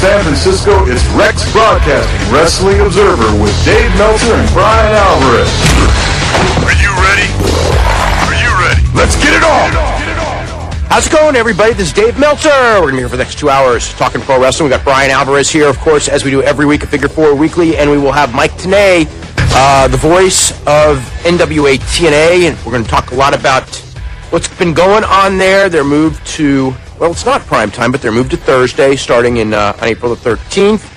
San Francisco, it's Rex Broadcasting Wrestling Observer with Dave Meltzer and Brian Alvarez. Are you ready? Are you ready? Let's get it on! How's it going, everybody? This is Dave Meltzer. We're going to be here for the next 2 hours talking pro wrestling. We've got Brian Alvarez here, of course, as we do every week at Figure 4 Weekly, and we will have Mike Tenay, the voice of NWA TNA, and we're going to talk a lot about what's been going on there. They're moved to, well, it's not prime time, but they're moved to Thursday, starting on April the 13th.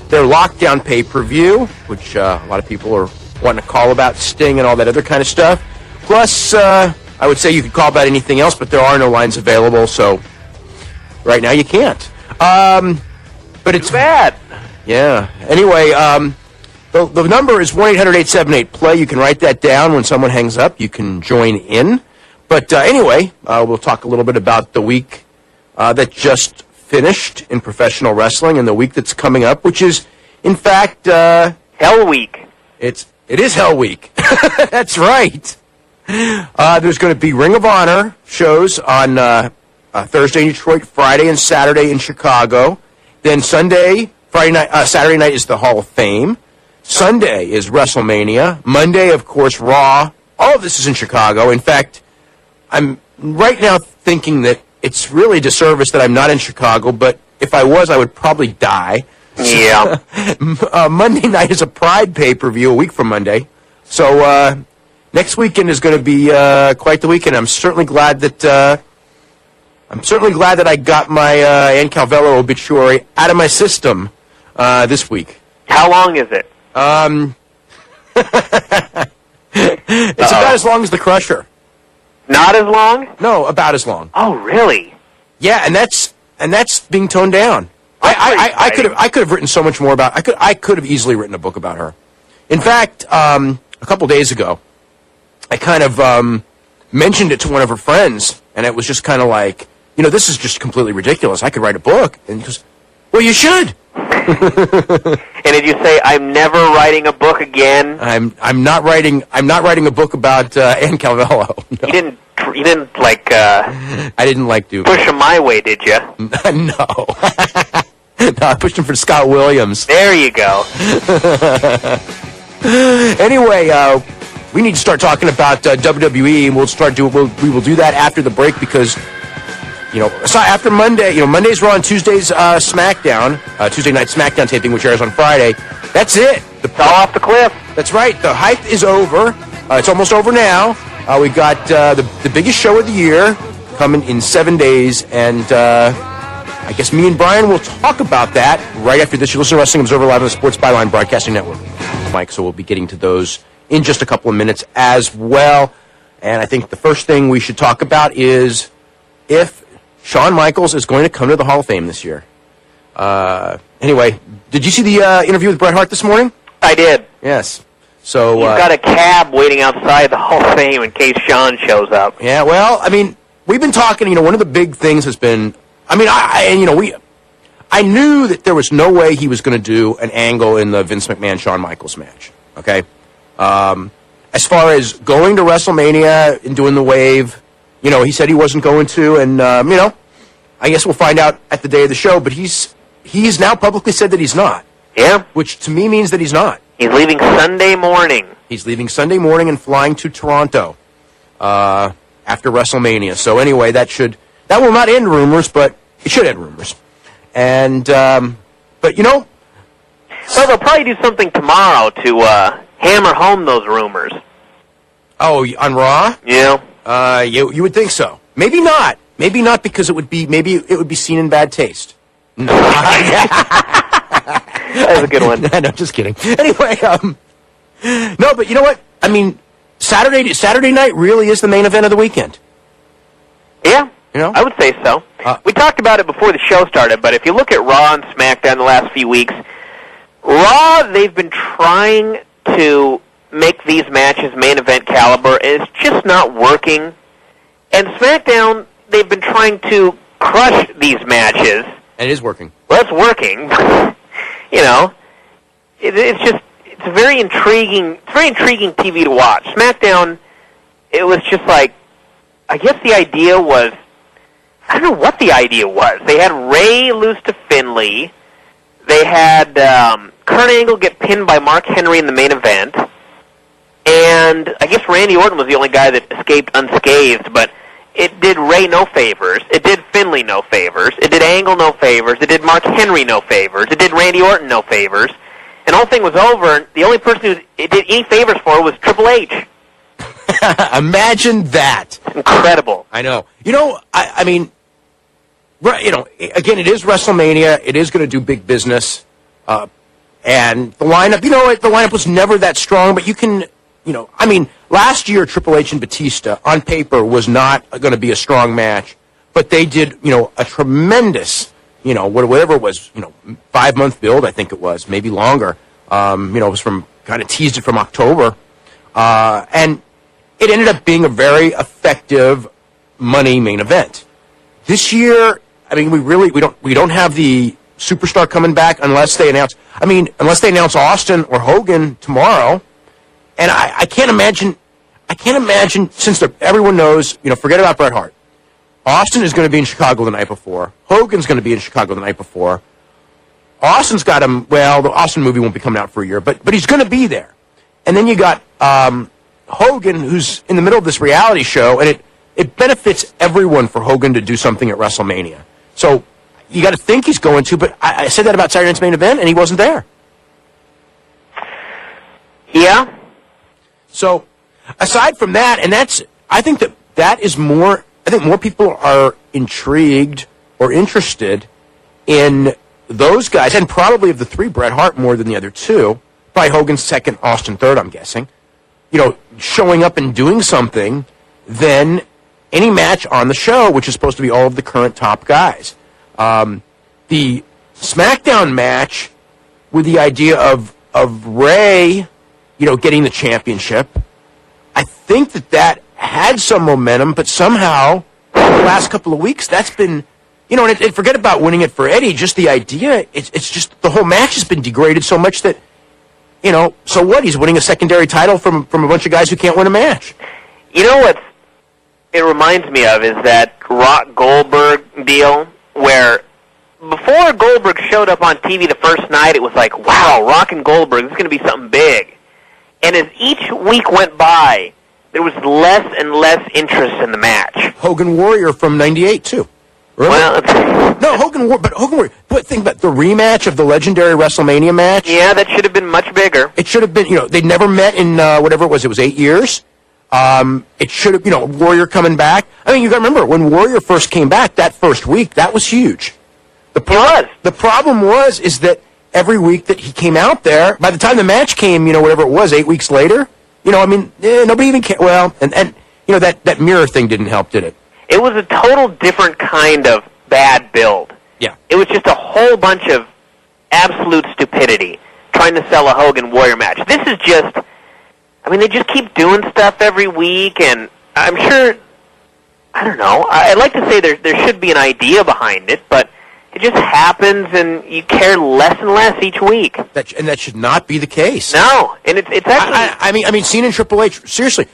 Their lockdown pay-per-view, which a lot of people are wanting to call about Sting and all that other kind of stuff. Plus, I would say you could call about anything else, but there are no lines available, so right now you can't. But it's bad. Yeah. Anyway, the number is 1-800-878-PLAY. You can write that down when someone hangs up. You can join in. But anyway, we'll talk a little bit about the week that just finished in professional wrestling and the week that's coming up, which is, in fact, Hell Week. It is Hell Week. That's right. There's going to be Ring of Honor shows on Thursday in Detroit, Friday and Saturday in Chicago. Then Saturday night is the Hall of Fame. Sunday is WrestleMania. Monday, of course, Raw. All of this is in Chicago. In fact, I'm right now thinking that it's really a disservice that I'm not in Chicago, but if I was, I would probably die. Yeah. Monday night is a Pride pay-per-view, a week from Monday. So, next weekend is going to be quite the weekend. I'm certainly glad that I got my Ann Calvello obituary out of my system this week. How long is it? It's about as long as the Crusher. Not as long? No, about as long. Oh, really? Yeah, and that's being toned down. I could have written so much more about. I could have easily written a book about her. In fact, a couple days ago, I kind of mentioned it to one of her friends, and it was just kind of like, this is just completely ridiculous. I could write a book. And he goes, well, you should. And did you say, I'm never writing a book again? I'm not writing a book about Ann Calvello. No. You didn't like I didn't like to push him my way, did you? No. No, I pushed him for Scott Williams. There you go. Anyway, we need to start talking about WWE, and we will do that after the break because, so after Monday, Monday's Raw and Tuesday's SmackDown, Tuesday night SmackDown taping, which airs on Friday. That's it. It's all off the cliff. That's right. The hype is over. It's almost over now. We've got the biggest show of the year coming in 7 days, and I guess me and Brian will talk about that right after this. You listen to Wrestling Observer Live on the Sports Byline Broadcasting Network. Mike, so we'll be getting to those in just a couple of minutes as well. And I think the first thing we should talk about is if Shawn Michaels is going to come to the Hall of Fame this year. Anyway, did you see the interview with Bret Hart this morning? I did. Yes. So he's got a cab waiting outside the Hall of Fame in case Shawn shows up. Yeah, well, I mean, we've been talking, one of the big things has been, I knew that there was no way he was going to do an angle in the Vince McMahon-Shawn Michaels match, okay? As far as going to WrestleMania and doing the wave, he said he wasn't going to, and, I guess we'll find out at the day of the show, but he's now publicly said that he's not. Yeah. Which to me means that he's not. He's leaving Sunday morning. He's leaving Sunday morning and flying to Toronto after WrestleMania. So anyway, that will not end rumors, but it should end rumors. And, but well, they'll probably do something tomorrow to hammer home those rumors. Oh, on Raw? Yeah. You would think so. Maybe not. Maybe not because it would be seen in bad taste. No. That's a good one. No, just kidding. Anyway, no, but you know what? I mean, Saturday night really is the main event of the weekend. Yeah, I would say so. We talked about it before the show started, but if you look at Raw and SmackDown the last few weeks, Raw, they've been trying to make these matches main event caliber, and it's just not working. And SmackDown, they've been trying to crush these matches. And it is working. Well, it's working. It's very intriguing. It's very intriguing TV to watch. SmackDown, it was just like, I guess the idea was, I don't know what the idea was. They had Ray lose to Finlay, they had Kurt Angle get pinned by Mark Henry in the main event, and I guess Randy Orton was the only guy that escaped unscathed, but it did Ray no favors, it did Finlay no favors, it did Angle no favors, it did Mark Henry no favors, it did Randy Orton no favors, and the whole thing was over, and the only person who it did any favors for was Triple H. Imagine that. Incredible. I know. I mean, again, it is WrestleMania. It is going to do big business. And the lineup, the lineup was never that strong, but you can, I mean, last year, Triple H and Batista, on paper, was not going to be a strong match, but they did, a tremendous, whatever it was, 5-month build, I think it was, maybe longer. It was kind of teased it from October. And it ended up being a very effective money main event. This year, I mean, we don't have the superstar coming back unless they announce Austin or Hogan tomorrow. And I can't imagine, since everyone knows, forget about Bret Hart. Austin is going to be in Chicago the night before. Hogan's going to be in Chicago the night before. Austin's got him, well, the Austin movie won't be coming out for a year, but he's going to be there. And then you got Hogan, who's in the middle of this reality show, and it benefits everyone for Hogan to do something at WrestleMania. So you got to think he's going to, but I said that about Saturday night's main event, and he wasn't there. Yeah. So aside from that, and I think more people are intrigued or interested in those guys, and probably of the three, Bret Hart more than the other two. Probably Hogan second, Austin third, I'm guessing. Showing up and doing something than any match on the show, which is supposed to be all of the current top guys. The SmackDown match with the idea of Ray, getting the championship, I think that had some momentum, but somehow the last couple of weeks that's been, and forget about winning it for Eddie, just the idea, it's just the whole match has been degraded so much that, so what? He's winning a secondary title from a bunch of guys who can't win a match. What it reminds me of is that Rock Goldberg deal where before Goldberg showed up on TV the first night, it was like, wow, Rock and Goldberg, this is going to be something big. And as each week went by, there was less and less interest in the match. Hogan Warrior from '98 too. Remember? Well, no, Hogan Warrior. But think about the rematch of the legendary WrestleMania match. Yeah, that should have been much bigger. It should have been. They never met in whatever it was. It was 8 years. It should have. Warrior coming back. I mean, you got to remember when Warrior first came back that first week. That was huge. The problem is that every week that he came out there, by the time the match came, whatever it was, 8 weeks later, nobody even cared. Well, and that mirror thing didn't help, did it? It was a total different kind of bad build. Yeah. It was just a whole bunch of absolute stupidity trying to sell a Hogan Warrior match. This is just, they just keep doing stuff every week, and I'm sure, I don't know, I'd like to say there should be an idea behind it, but it just happens, and you care less and less each week. That should not be the case. No, and it's actually... I mean, Cena and Triple H, seriously,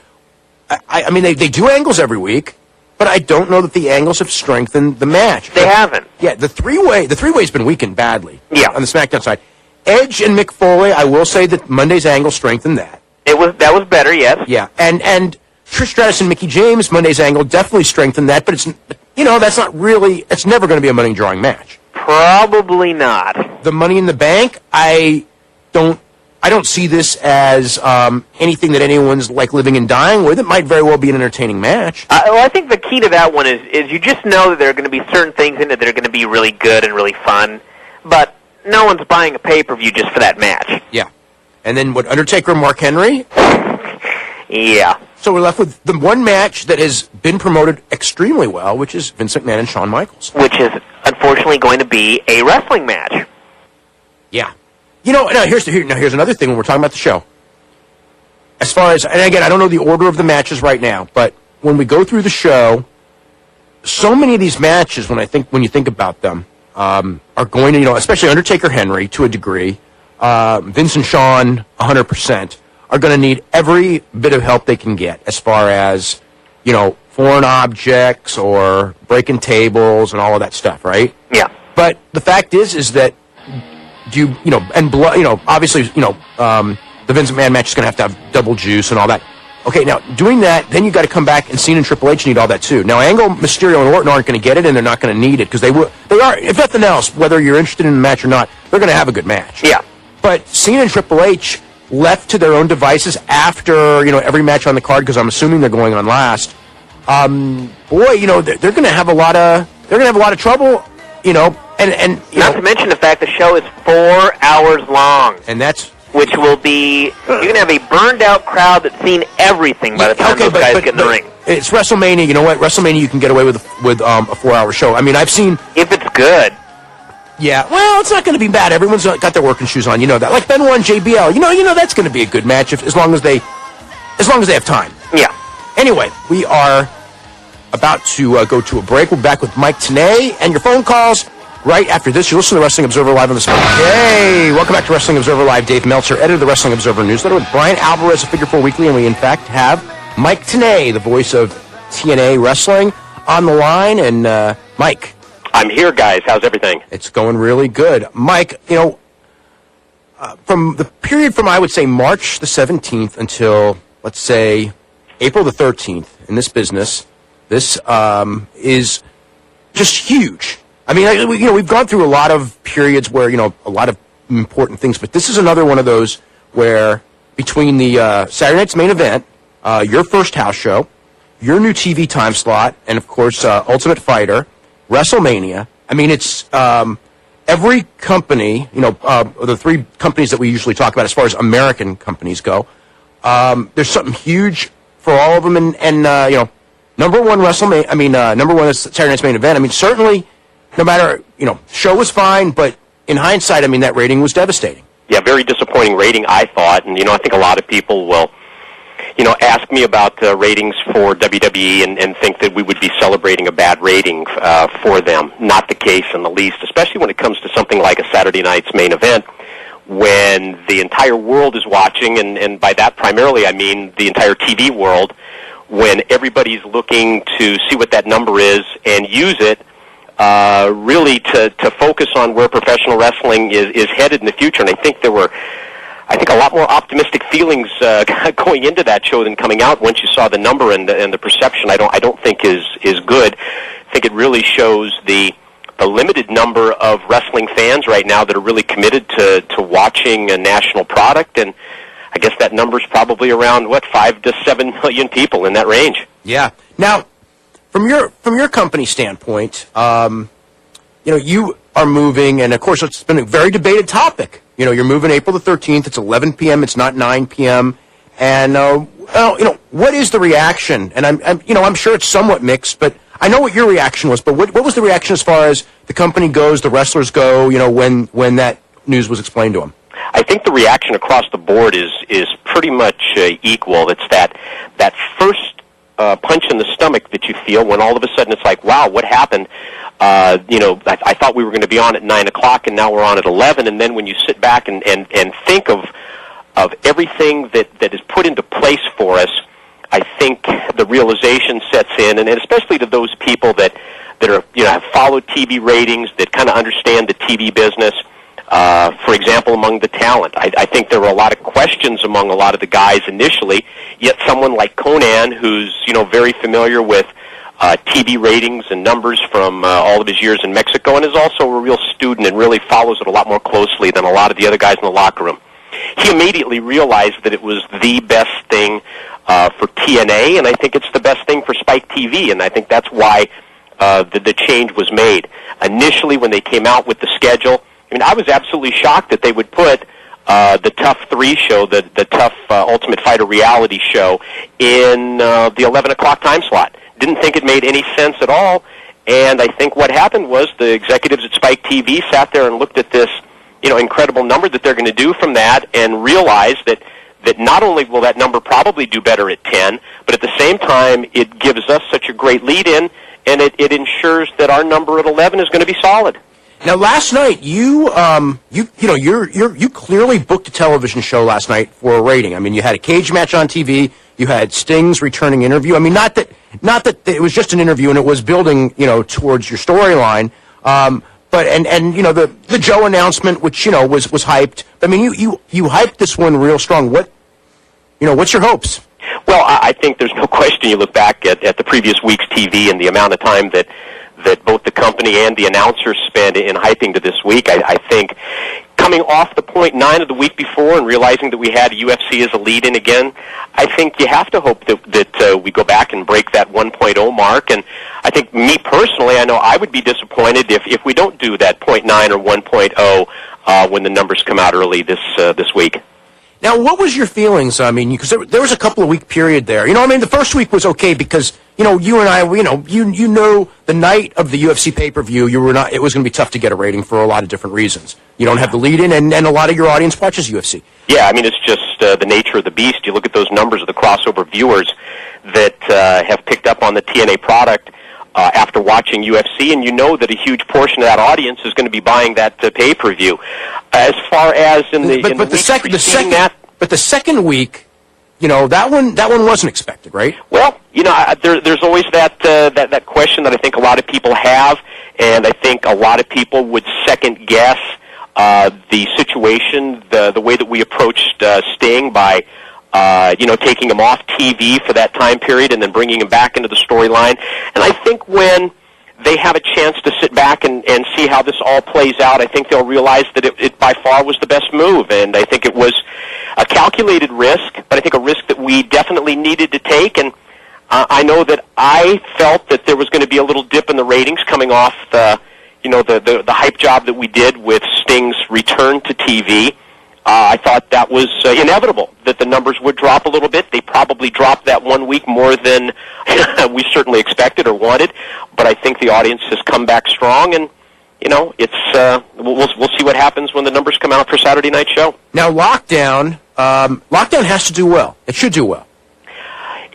they do angles every week, but I don't know that the angles have strengthened the match. They haven't. Yeah, the three-way's been weakened badly. Yeah. On the SmackDown side. Edge and Mick Foley, I will say that Monday's angle strengthened that. That was better, yes. Yeah, and Trish Stratus and Mickie James, Monday's angle definitely strengthened that, but it's, that's not really, it's never going to be a money-drawing match. Probably not. The Money in the Bank, I don't see this as anything that anyone's like living and dying with. It might very well be an entertaining match. I think the key to that one is you just know that there are going to be certain things in it that are going to be really good and really fun, but no one's buying a pay-per-view just for that match. Yeah. And then what, Undertaker and Mark Henry? Yeah. So we're left with the one match that has been promoted extremely well, which is Vince McMahon and Shawn Michaels. Which is, unfortunately, going to be a wrestling match. Yeah. Now here's another thing when we're talking about the show. As far as, and again, I don't know the order of the matches right now, but when we go through the show, so many of these matches, when you think about them, are going to, especially Undertaker Henry to a degree, Vince and Shawn 100%, are going to need every bit of help they can get as far as, foreign objects or breaking tables and all of that stuff, right? Yeah. But the fact is that do you know, and obviously, the Vince McMahon match is going to have double juice and all that. Okay, now, doing that, then you got to come back, and Cena and Triple H need all that, too. Now, Angle, Mysterio, and Orton aren't going to get it, and they're not going to need it, because they are, if nothing else, whether you're interested in the match or not, they're going to have a good match. Yeah. But Cena and Triple H, left to their own devices after, every match on the card, because I'm assuming they're going on last, they're going to have a lot of trouble, and not to mention the fact the show is 4 hours long. And that's... Which will be, you're going to have a burned-out crowd that's seen everything by the time those guys get in the ring. It's WrestleMania. You know what? WrestleMania, you can get away with a 4-hour show. I mean, I've seen... If it's good. Yeah, well, it's not going to be bad. Everyone's got their working shoes on. You know that. Like Benoit and JBL. You know that's going to be a good match as long as they have time. Yeah. Anyway, we are about to go to a break. We're back with Mike Tenay and your phone calls. Right after this, you'll listen to Wrestling Observer Live on the Spot. Hey, welcome back to Wrestling Observer Live. Dave Meltzer, editor of the Wrestling Observer newsletter, with Brian Alvarez of Figure 4 Weekly, and we, in fact, have Mike Tenay, the voice of TNA Wrestling, on the line. And, Mike. I'm here, guys. How's everything? It's going really good. Mike, from the period from, I would say, March the 17th until, let's say, April the 13th in this business, this is just huge. I mean, we've gone through a lot of periods where, a lot of important things, but this is another one of those where between the Saturday night's main event, your first house show, your new TV time slot, and, of course, Ultimate Fighter, WrestleMania, I mean, it's every company, the three companies that we usually talk about as far as American companies go, there's something huge for all of them, and number one WrestleMania, number one is Saturday night's main event. I mean, certainly... No matter, show was fine, but in hindsight, I mean, that rating was devastating. Yeah, very disappointing rating, I thought. And, I think a lot of people will, ask me about ratings for WWE and think that we would be celebrating a bad rating for them. Not the case in the least, especially when it comes to something like a Saturday night's main event, when the entire world is watching, and by that primarily I mean the entire TV world, when everybody's looking to see what that number is and use it really to focus on where professional wrestling is headed in the future. And I think there were, a lot more optimistic feelings going into that show than coming out once you saw the number and the perception. I don't think is good. I think it really shows the limited number of wrestling fans right now that are really committed to watching a national product, and I guess that number's probably around 5 to 7 million people, in that range. Yeah. Now, From your company standpoint, you are moving, and of course it's been a very debated topic. You're moving April the 13th. It's 11 p.m. It's not 9 p.m. And what is the reaction? And I'm sure it's somewhat mixed, but I know what your reaction was. But what was the reaction as far as the company goes, the wrestlers go? When that news was explained to them. I think the reaction across the board is pretty much equal. It's that first punch in the stomach that you feel when all of a sudden it's like, wow, what happened? I thought we were going to be on at 9 o'clock, and now we're on at 11. And then when you sit back and think of everything that is put into place for us, I think the realization sets in, and especially to those people that are have followed TV ratings, that kind of understand the TV business. For example, among the talent, I think there were a lot of questions among a lot of the guys initially, yet someone like Conan, who's, very familiar with TV ratings and numbers from all of his years in Mexico, and is also a real student and really follows it a lot more closely than a lot of the other guys in the locker room. He immediately realized that it was the best thing for TNA, and I think it's the best thing for Spike TV, and I think that's why the change was made. Initially, when they came out with the schedule, I was absolutely shocked that they would put the Tough 3 show, the Tough Ultimate Fighter reality show, in the 11 o'clock time slot. Didn't think it made any sense at all, and I think what happened was the executives at Spike TV sat there and looked at this, incredible number that they're going to do from that, and realized that not only will that number probably do better at 10, but at the same time it gives us such a great lead-in, and it ensures that our number at 11 is going to be solid. Now, last night you clearly booked a television show last night for a rating. I mean, you had a cage match on TV. You had Sting's returning interview. I mean, not that it was just an interview and it was building, towards your storyline. But and you know the Joe announcement, which you know was hyped. I mean, you hyped this one real strong. What's your hopes? Well, I think there's no question. You look back at the previous week's TV and the amount of time that both the company and the announcers spent in hyping to this week. I think coming off the 0.9 of the week before and realizing that we had UFC as a lead-in again, I think you have to hope that we go back and break that 1.0 mark. And I think me personally, I know I would be disappointed if we don't do that 0.9 or 1.0 when the numbers come out early this week. Now, what was your feelings? I mean, because there was a couple of week period there. You know, I mean, the first week was okay because you and I, you know, the night of the UFC pay-per-view, it was going to be tough to get a rating for a lot of different reasons. You don't have the lead-in, and a lot of your audience watches UFC. Yeah, I mean, it's just the nature of the beast. You look at those numbers of the crossover viewers that have picked up on the TNA product after watching UFC, and you know that a huge portion of that audience is going to be buying that pay-per-view. As far as but the second week, you know, that one wasn't expected, right? Well, you know, there's always that question that I think a lot of people have, and I think a lot of people would second guess the situation, the way that we approached Sting by taking him off TV for that time period and then bringing him back into the storyline. And I think when they have a chance to sit back and see how this all plays out, I think they'll realize that it by far was the best move. And I think it was a calculated risk, but I think a risk that we definitely needed to take. And I know that I felt that there was going to be a little dip in the ratings coming off the hype job that we did with Sting's return to TV. I thought that was inevitable, that the numbers would drop a little bit. They probably dropped that 1 week more than we certainly expected or wanted, but I think the audience has come back strong, and you know, it's we'll see what happens when the numbers come out for Saturday night's show. Now, Lockdown has to do well. It should do well.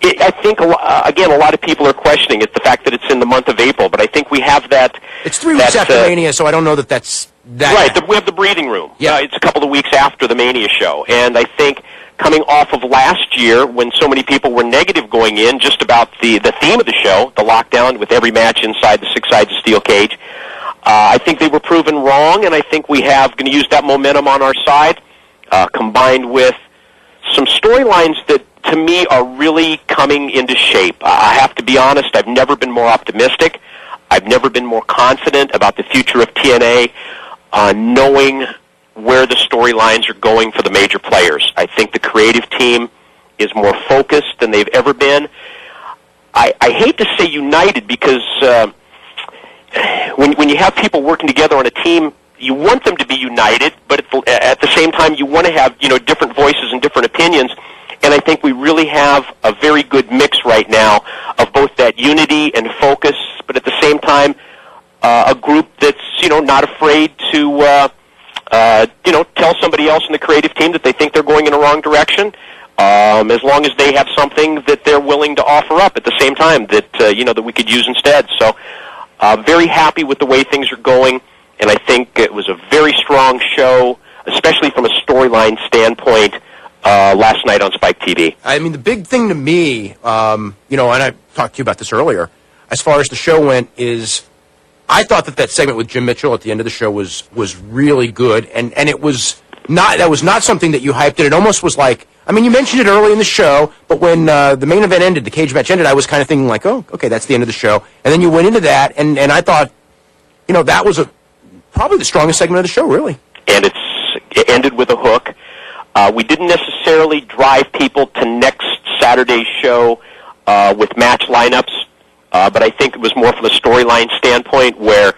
I think, again, a lot of people are questioning it, the fact that it's in the month of April, but I think we have that... It's 3 weeks after Mania, so I don't know that that's... Right, we have the breathing room. Yeah. It's a couple of weeks after the Mania show, and I think coming off of last year, when so many people were negative going in just about the theme of the show, the lockdown with every match inside the 6 sides of steel cage, I think they were proven wrong, and I think we have going to use that momentum on our side, combined with some storylines that, to me, are really coming into shape. I have to be honest, I've never been more optimistic. I've never been more confident about the future of TNA, knowing where the storylines are going for the major players. I think the creative team is more focused than they've ever been. I hate to say united because when you have people working together on a team, you want them to be united, but at the same time, you want to have different voices and different opinions. And I think we really have a very good mix right now of both that unity and focus, but at the same time, a group that's not afraid to tell somebody else in the creative team that they think they're going in a wrong direction, as long as they have something that they're willing to offer up at the same time that that we could use instead. So, very happy with the way things are going, and I think it was a very strong show, especially from a storyline standpoint. Last night on Spike TV. I mean, the big thing to me, and I talked to you about this earlier, as far as the show went, is I thought that segment with Jim Mitchell at the end of the show was really good, and it was not something that you hyped it. It almost was like, I mean, you mentioned it early in the show, but when the main event ended, the cage match ended, I was kind of thinking like, oh, okay, that's the end of the show. And then you went into that, and I thought, that was probably the strongest segment of the show, really. And it ended with a hook. We didn't necessarily drive people to next Saturday's show with match lineups, but I think it was more from a storyline standpoint where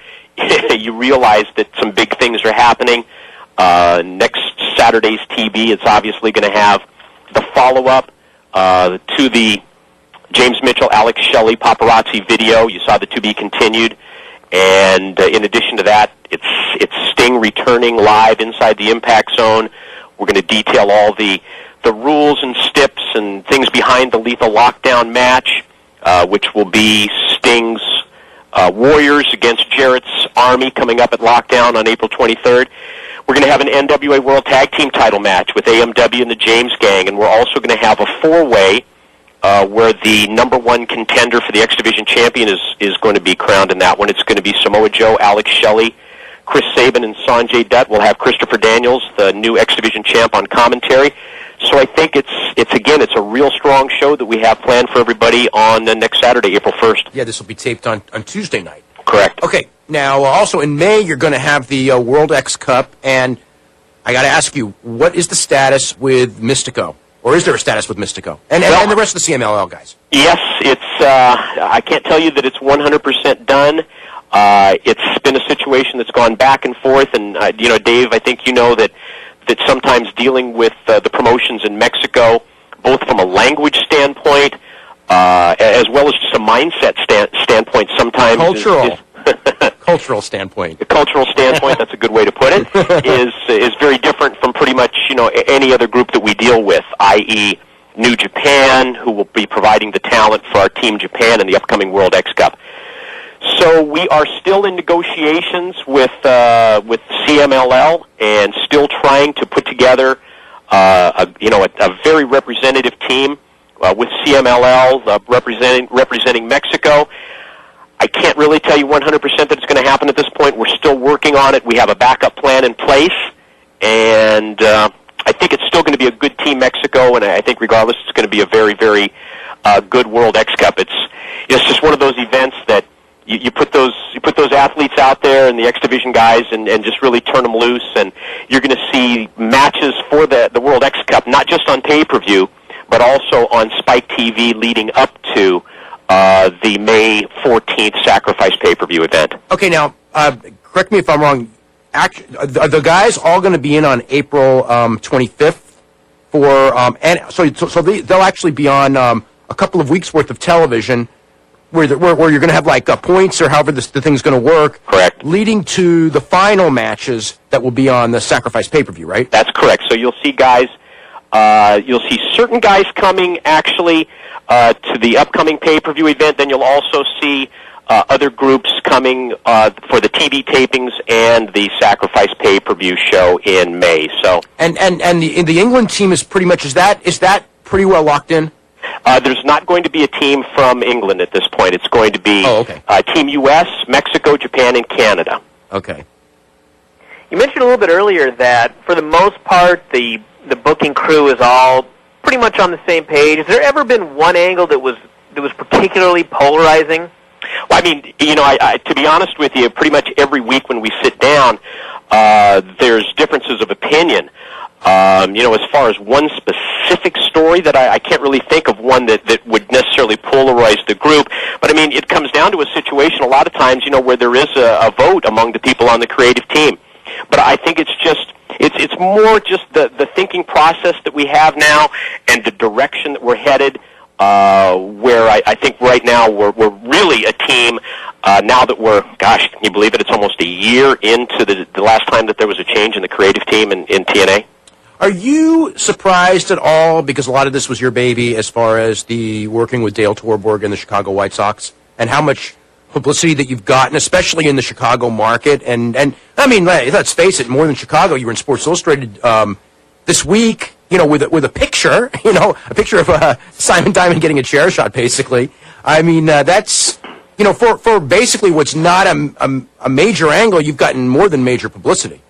you realize that some big things are happening. Next Saturday's TV, it's obviously going to have the follow-up to the James Mitchell, Alex Shelley paparazzi video. You saw the to be continued. And in addition to that, it's Sting returning live inside the Impact Zone. We're going to detail all the rules and steps and things behind the Lethal Lockdown match, which will be Sting's Warriors against Jarrett's Army coming up at Lockdown on April 23rd. We're going to have an NWA World Tag Team title match with AMW and the James Gang, and we're also going to have a four-way where the number one contender for the X Division champion is going to be crowned in that one. It's going to be Samoa Joe, Alex Shelley, Chris Sabin and Sanjay Dutt. We'll have Christopher Daniels, the new X Division champ, on commentary. So I think it's a real strong show that we have planned for everybody on the next Saturday, April 1st. Yeah, this will be taped on Tuesday night. Correct. Okay. Now, also in May, you're going to have the World X Cup, and I got to ask you, what is the status with Mystico? Or is there a status with Mystico? And the rest of the CMLL guys? Yes, I can't tell you that it's 100% done. It's been a situation that's gone back and forth, and, Dave, I think you know that sometimes dealing with the promotions in Mexico, both from a language standpoint, as well as just a mindset standpoint, sometimes cultural standpoint. The cultural standpoint, that's a good way to put it, is very different from pretty much any other group that we deal with, i.e. New Japan, who will be providing the talent for our Team Japan in the upcoming World X Cup. So we are still in negotiations with CMLL and still trying to put together a very representative team with CMLL representing Mexico. I can't really tell you 100% that it's going to happen at this point. We're still working on it. We have a backup plan in place, and I think it's still going to be a good Team Mexico, and I think regardless it's going to be a very, very good World X Cup. It's just one of those events that you put those athletes out there and the X Division guys and just really turn them loose, and you're going to see matches for the World X Cup, not just on pay-per-view, but also on Spike TV leading up to the May 14th Sacrifice pay-per-view event. Okay, now, correct me if I'm wrong. Are the guys all going to be in on April 25th and so they'll actually be on a couple of weeks worth of television where you're going to have like points or however the thing's going to work. Correct. Leading to the final matches that will be on the Sacrifice pay-per-view, right? That's correct. So you'll see guys, you'll see certain guys coming actually to the upcoming pay-per-view event. Then you'll also see other groups coming for the TV tapings and the Sacrifice pay-per-view show in May. So and the England team is pretty much is that pretty well locked in? There's not going to be a team from England at this point. It's going to be Team U.S., Mexico, Japan, and Canada. Okay. You mentioned a little bit earlier that for the most part the booking crew is all pretty much on the same page. Has there ever been one angle that was particularly polarizing? Well, I mean, to be honest with you, pretty much every week when we sit down, there's differences of opinion. As far as one specific story that I can't really think of one that would necessarily polarize the group. But, I mean, it comes down to a situation a lot of times, where there is a vote among the people on the creative team. But I think it's more just the thinking process that we have now and the direction that we're headed, where I think right now we're really a team now that can you believe it, it's almost a year into the last time that there was a change in the creative team in TNA. Are you surprised at all, because a lot of this was your baby, as far as the working with Dale Torborg and the Chicago White Sox, and how much publicity that you've gotten, especially in the Chicago market? And I mean, let's face it, more than Chicago, you were in Sports Illustrated this week, with a picture, a picture of Simon Diamond getting a chair shot, basically. I mean, that's, for basically what's not a major angle, you've gotten more than major publicity.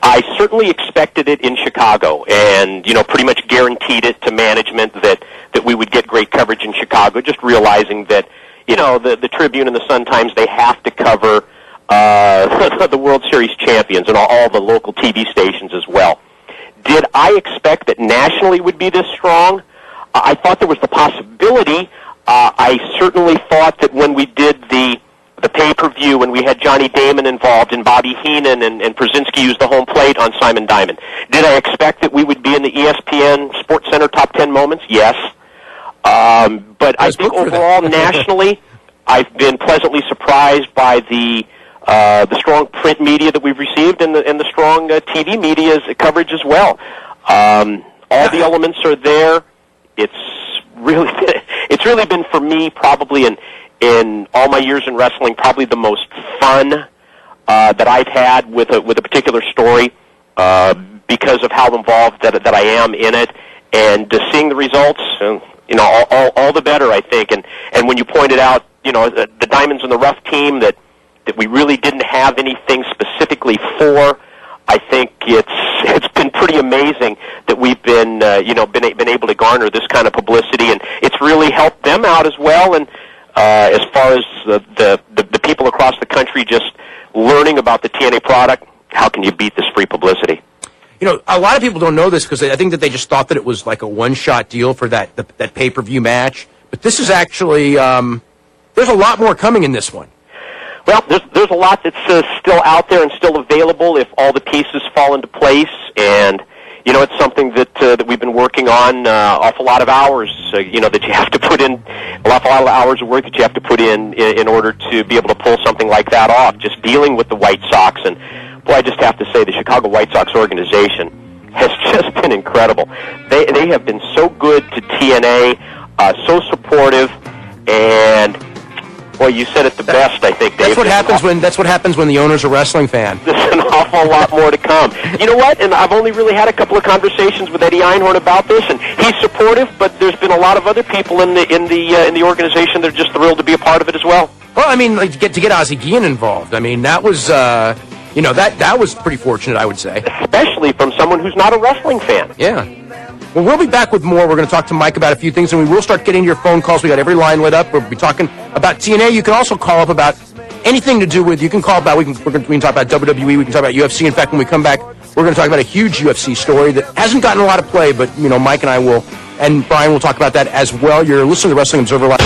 I certainly expected it in Chicago, and pretty much guaranteed it to management that we would get great coverage in Chicago. Just realizing that the Tribune and the Sun-Times, they have to cover the World Series champions and all the local TV stations as well. Did I expect that nationally would be this strong? I thought there was the possibility. I certainly thought that when we did the pay-per-view, when we had Johnny Damon involved and Bobby Heenan and Brzezinski used the home plate on Simon Diamond, did I expect that we would be in the ESPN Sports Center top 10 moments? Yes. But I think overall, nationally, I've been pleasantly surprised by the strong print media that we've received and the strong TV media's coverage as well. All the elements are there. It's really been for me probably in all my years in wrestling, probably the most fun that I've had with a particular story because of how involved that I am in it, and seeing the results, all the better, I think. And when you pointed out, the Diamonds in the Rough team that that we really didn't have anything specifically for. I think it's been pretty amazing that we've been been able to garner this kind of publicity, and it's really helped them out as well. And as far as the people across the country just learning about the TNA product, how can you beat this free publicity? You know, a lot of people don't know this because I think that they just thought that it was like a one-shot deal for that pay-per-view match. But this is actually there's a lot more coming in this one. Well, there's a lot that's still out there and still available if all the pieces fall into place. And you know, it's something that we've been working on awful lot of hours. That you have to put in an awful lot of hours of work that you have to put in order to be able to pull something like that off. Just dealing with the White Sox, and boy, I just have to say the Chicago White Sox organization has just been incredible. They have been so good to TNA, so supportive, and boy, you said it the best, I think, Dave. That's what happens when the owner's a wrestling fan. There's an awful lot more to come. You know what? And I've only really had a couple of conversations with Eddie Einhorn about this, and he's supportive. But there's been a lot of other people in the organization that are just thrilled to be a part of it as well. Well, I mean, like, to get Ozzie Guillen involved. I mean, that was that was pretty fortunate, I would say, especially from someone who's not a wrestling fan. Yeah. Well, we'll be back with more. We're going to talk to Mike about a few things, and we will start getting your phone calls. We got every line lit up. We'll be talking about TNA. You can also call up about anything to do with. You can call about. We can talk about WWE. We can talk about UFC. In fact, when we come back, we're going to talk about a huge UFC story that hasn't gotten a lot of play, but Mike and I will, and Brian will talk about that as well. You're listening to the Wrestling Observer Live.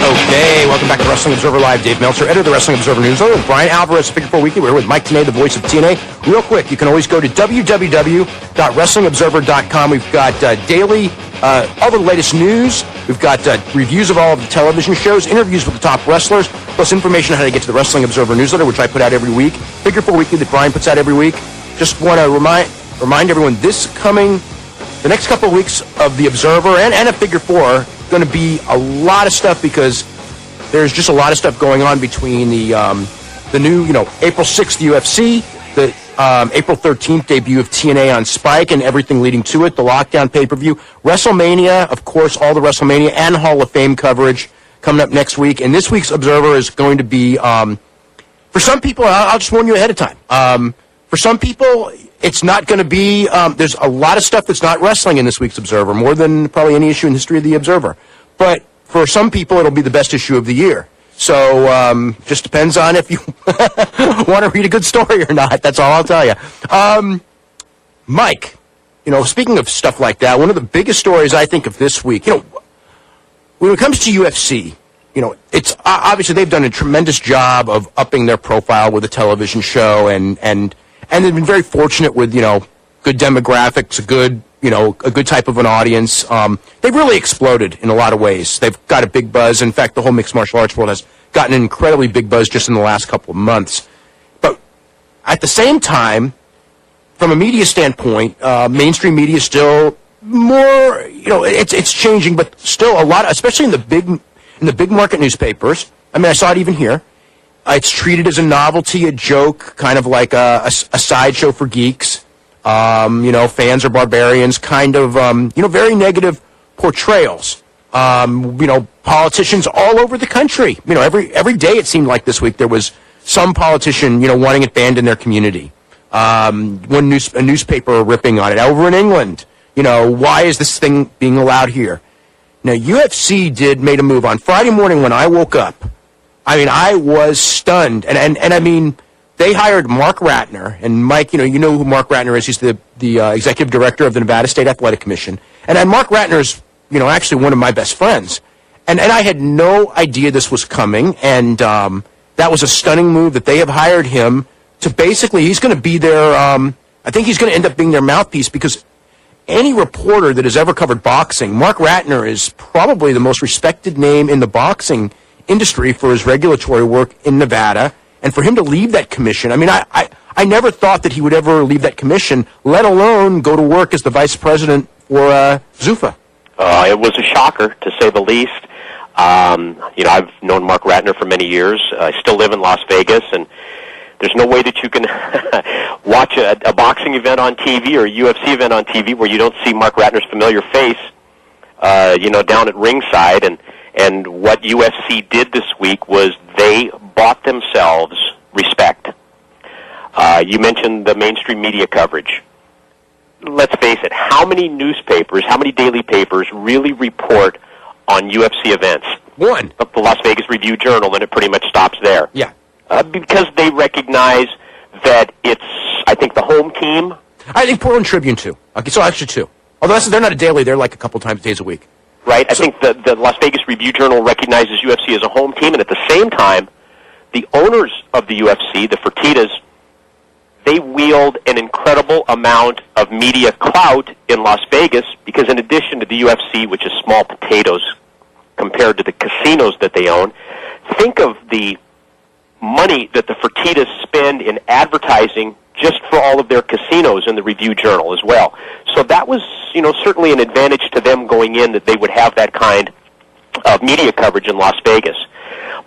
Okay, welcome back to Wrestling Observer Live. Dave Meltzer, editor of the Wrestling Observer Newsletter, with Brian Alvarez, Figure 4 Weekly. We're here with Mike Tenay, the voice of TNA. Real quick, you can always go to www.wrestlingobserver.com. We've got daily, all the latest news. We've got reviews of all of the television shows, interviews with the top wrestlers, plus information on how to get to the Wrestling Observer Newsletter, which I put out every week. Figure 4 Weekly that Brian puts out every week. Just want to remind everyone, the next couple of weeks of the Observer and of Figure 4, going to be a lot of stuff because there's just a lot of stuff going on between the new, April 6th UFC, the April 13th debut of TNA on Spike and everything leading to it, the Lockdown pay-per-view, WrestleMania, of course, all the WrestleMania and Hall of Fame coverage coming up next week. And this week's Observer is going to be, for some people, I'll just warn you ahead of time. For some people, it's not going to be, there's a lot of stuff that's not wrestling in this week's Observer, more than probably any issue in the history of the Observer. But for some people, it'll be the best issue of the year. So just depends on if you want to read a good story or not. That's all I'll tell you. Mike, speaking of stuff like that, one of the biggest stories I think of this week, when it comes to UFC, it's obviously they've done a tremendous job of upping their profile with a television show, and they've been very fortunate with, good demographics, a good type of an audience. They've really exploded in a lot of ways. They've got a big buzz. In fact, the whole mixed martial arts world has gotten an incredibly big buzz just in the last couple of months. But at the same time, from a media standpoint, mainstream media is still more, it's changing, but still a lot, especially in the big market newspapers. I mean, I saw it even here. It's treated as a novelty, a joke, kind of like a sideshow for geeks. Fans are barbarians, kind of, very negative portrayals. Politicians all over the country. Every day it seemed like this week there was some politician, wanting it banned in their community. A newspaper ripping on it. Over in England, why is this thing being allowed here? Now, UFC made a move on Friday morning when I woke up. I mean, I was stunned. And I mean, they hired Mark Ratner, and Mike, you know who Mark Ratner is. He's the executive director of the Nevada State Athletic Commission. And Mark Ratner is, actually one of my best friends. And I had no idea this was coming, and that was a stunning move that they have hired him to basically, he's going to be their, I think he's going to end up being their mouthpiece, because any reporter that has ever covered boxing, Mark Ratner is probably the most respected name in the boxing industry for his regulatory work in Nevada. And for him to leave that commission, I mean, I never thought that he would ever leave that commission, let alone go to work as the vice president for Zuffa. It was a shocker, to say the least. I've known Mark Ratner for many years. I still live in Las Vegas, and there's no way that you can watch a boxing event on TV or a UFC event on TV where you don't see Mark Ratner's familiar face, down at ringside. And what UFC did this week was they bought themselves respect. You mentioned the mainstream media coverage. Let's face it, how many newspapers, how many daily papers really report on UFC events? One. The Las Vegas Review-Journal, and it pretty much stops there. Yeah. Because they recognize that it's, I think, the home team. I think Portland Tribune, too. Okay, so actually two. Although they're not a daily, they're like a couple days a week. Right. I think the Las Vegas Review-Journal recognizes UFC as a home team, and at the same time, the owners of the UFC, the Fertittas, they wield an incredible amount of media clout in Las Vegas because in addition to the UFC, which is small potatoes compared to the casinos that they own, think of the money that the Fertittas spend in advertising just for all of their casinos in the Review-Journal as well. So that was, certainly an advantage to them going in that they would have that kind of media coverage in Las Vegas.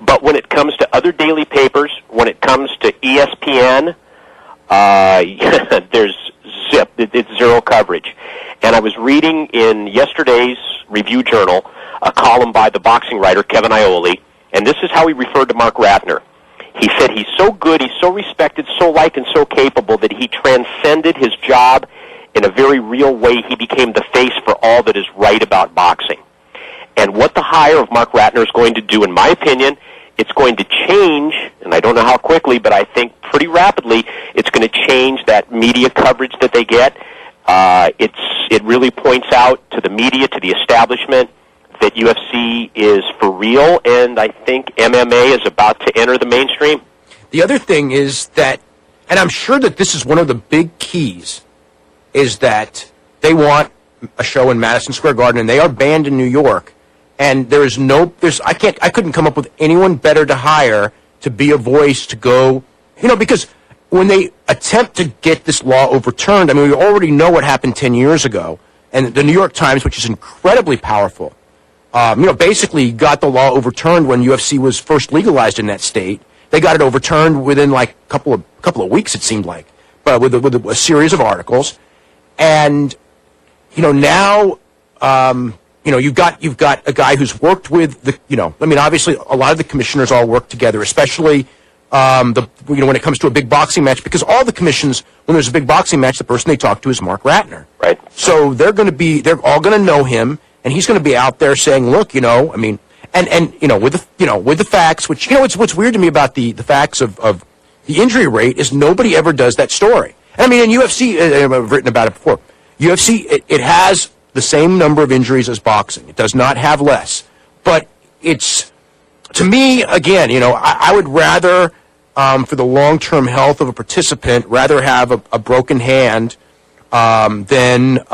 But when it comes to other daily papers, when it comes to ESPN, there's zip. It's zero coverage. And I was reading in yesterday's Review-Journal a column by the boxing writer Kevin Iole, and this is how he referred to Mark Ratner. He said he's so good, he's so respected, so liked, and so capable that he transcended his job in a very real way. He became the face for all that is right about boxing. And what the hire of Mark Ratner is going to do, in my opinion, it's going to change, and I don't know how quickly, but I think pretty rapidly, it's going to change that media coverage that they get. It really points out to the media, to the establishment, that UFC is for real, and I think MMA is about to enter the mainstream. The other thing is that, and I'm sure that this is one of the big keys, is that they want a show in Madison Square Garden, and they are banned in New York. And I couldn't come up with anyone better to hire to be a voice to go, because when they attempt to get this law overturned, I mean, we already know what happened 10 years ago. And the New York Times, which is incredibly powerful, basically got the law overturned when UFC was first legalized in that state. They got it overturned within like a couple of weeks, it seemed like, but with a series of articles. And, now, you've got a guy who's worked with obviously a lot of the commissioners all work together, especially when it comes to a big boxing match, because all the commissions, when there's a big boxing match, the person they talk to is Mark Ratner. Right. So they're all going to know him, and he's going to be out there saying, look, with the facts, which, what's weird to me about the facts of the injury rate is nobody ever does that story. And I mean, in UFC, I've written about it before, UFC, it has the same number of injuries as boxing. It does not have less. But it's, to me, again, I would rather, for the long-term health of a participant, rather have a broken hand than,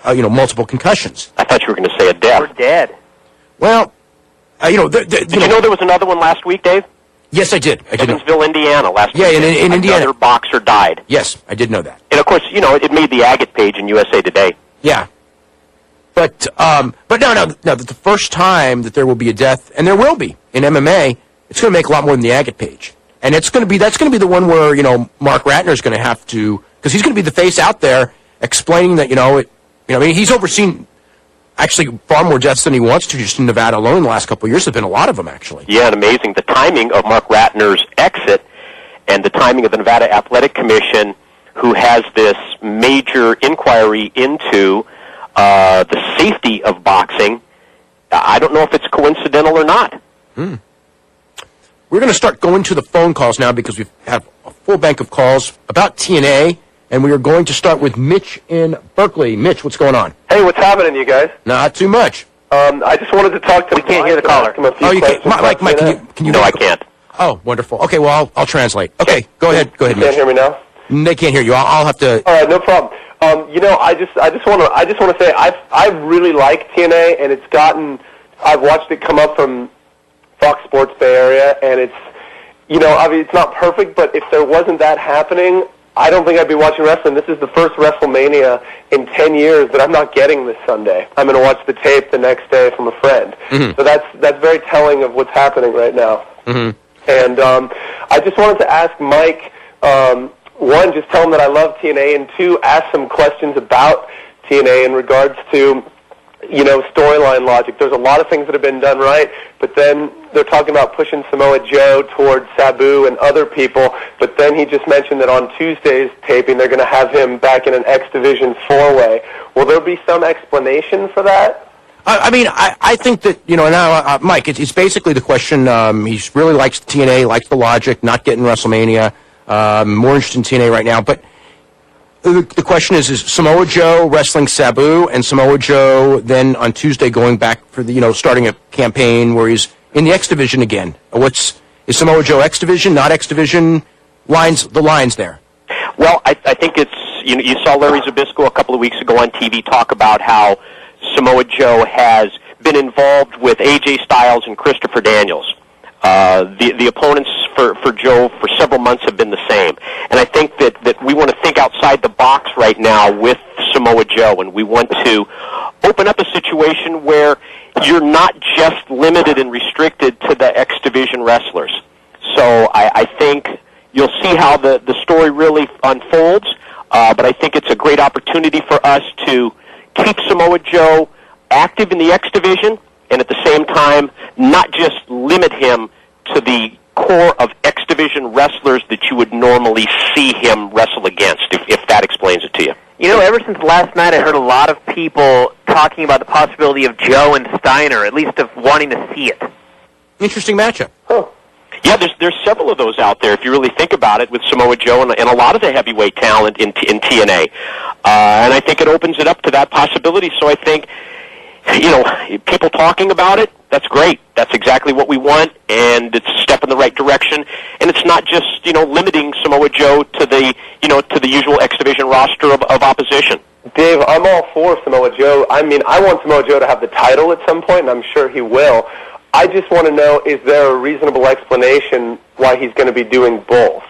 multiple concussions. I thought you were going to say a death. Or dead. Well, Did you know there was another one last week, Dave? Yes, I did. Evansville, Indiana, last week. Yeah, in Indiana. Another boxer died. Yes, I did know that. And, of course, it made the agate page in USA Today. Yeah. But no, the first time that there will be a death, and there will be, in MMA, it's going to make a lot more than the agate page. And that's going to be the one where, Mark Ratner is going to have to, because he's going to be the face out there explaining that, he's overseen actually far more deaths than he wants to just in Nevada alone in the last couple of years. There's been a lot of them, actually. Yeah, and amazing. The timing of Mark Ratner's exit and the timing of the Nevada Athletic Commission, who has this major inquiry into the safety of boxing, I don't know if it's coincidental or not. We're going to start going to the phone calls now because we have a full bank of calls about TNA, and we are going to start with Mitch in Berkeley. Mitch, what's going on? Hey, what's happening, you guys? Not too much. I just wanted to talk to We can't hear the caller. Oh, you can't. Mike, can you? No, I can't. Oh, wonderful. Okay, well, I'll translate. Okay, go ahead, You Mitch. can't hear me now? They can't hear you. I'll have to. All right, no problem. I just want to say I really like TNA, and I've watched it come up from Fox Sports Bay Area, and it's, it's not perfect, but if there wasn't that happening, I don't think I'd be watching wrestling. This is the first WrestleMania in 10 years that I'm not getting this Sunday. I'm going to watch the tape the next day from a friend. Mm-hmm. So that's very telling of what's happening right now. Mm-hmm. And I just wanted to ask Mike, one, just tell him that I love TNA, and two, ask some questions about TNA in regards to, storyline logic. There's a lot of things that have been done right, but then they're talking about pushing Samoa Joe towards Sabu and other people, but then he just mentioned that on Tuesday's taping they're going to have him back in an X Division 4-way. Will there be some explanation for that? I mean, I think that, now, Mike, it's basically the question, he really likes TNA, likes the logic, not getting WrestleMania, more interested in TNA right now, but the question is Samoa Joe wrestling Sabu, and Samoa Joe then on Tuesday going back for the, starting a campaign where he's in the X Division again. Is Samoa Joe X Division, not X Division? The lines there. Well, I think it's, you saw Larry Zbyszko a couple of weeks ago on TV talk about how Samoa Joe has been involved with AJ Styles and Christopher Daniels. The opponents for Joe for several months have been the same. And I think that we want to think outside the box right now with Samoa Joe, and we want to open up a situation where you're not just limited and restricted to the X Division wrestlers. So I think you'll see how the story really unfolds, but I think it's a great opportunity for us to keep Samoa Joe active in the X Division, and at the same time, not just limit him to the core of X Division wrestlers that you would normally see him wrestle against, if that explains it to you. Ever since last night, I heard a lot of people talking about the possibility of Joe and Steiner, at least of wanting to see it. Interesting matchup. Huh. Yeah, there's several of those out there, if you really think about it, with Samoa Joe and a lot of the heavyweight talent in TNA. And I think it opens it up to that possibility. So I think, people talking about it, that's great. That's exactly what we want, and it's a step in the right direction. And it's not just, limiting Samoa Joe to the, to the usual X Division roster of opposition. Dave, I'm all for Samoa Joe. I mean, I want Samoa Joe to have the title at some point, and I'm sure he will. I just want to know, is there a reasonable explanation why he's going to be doing both?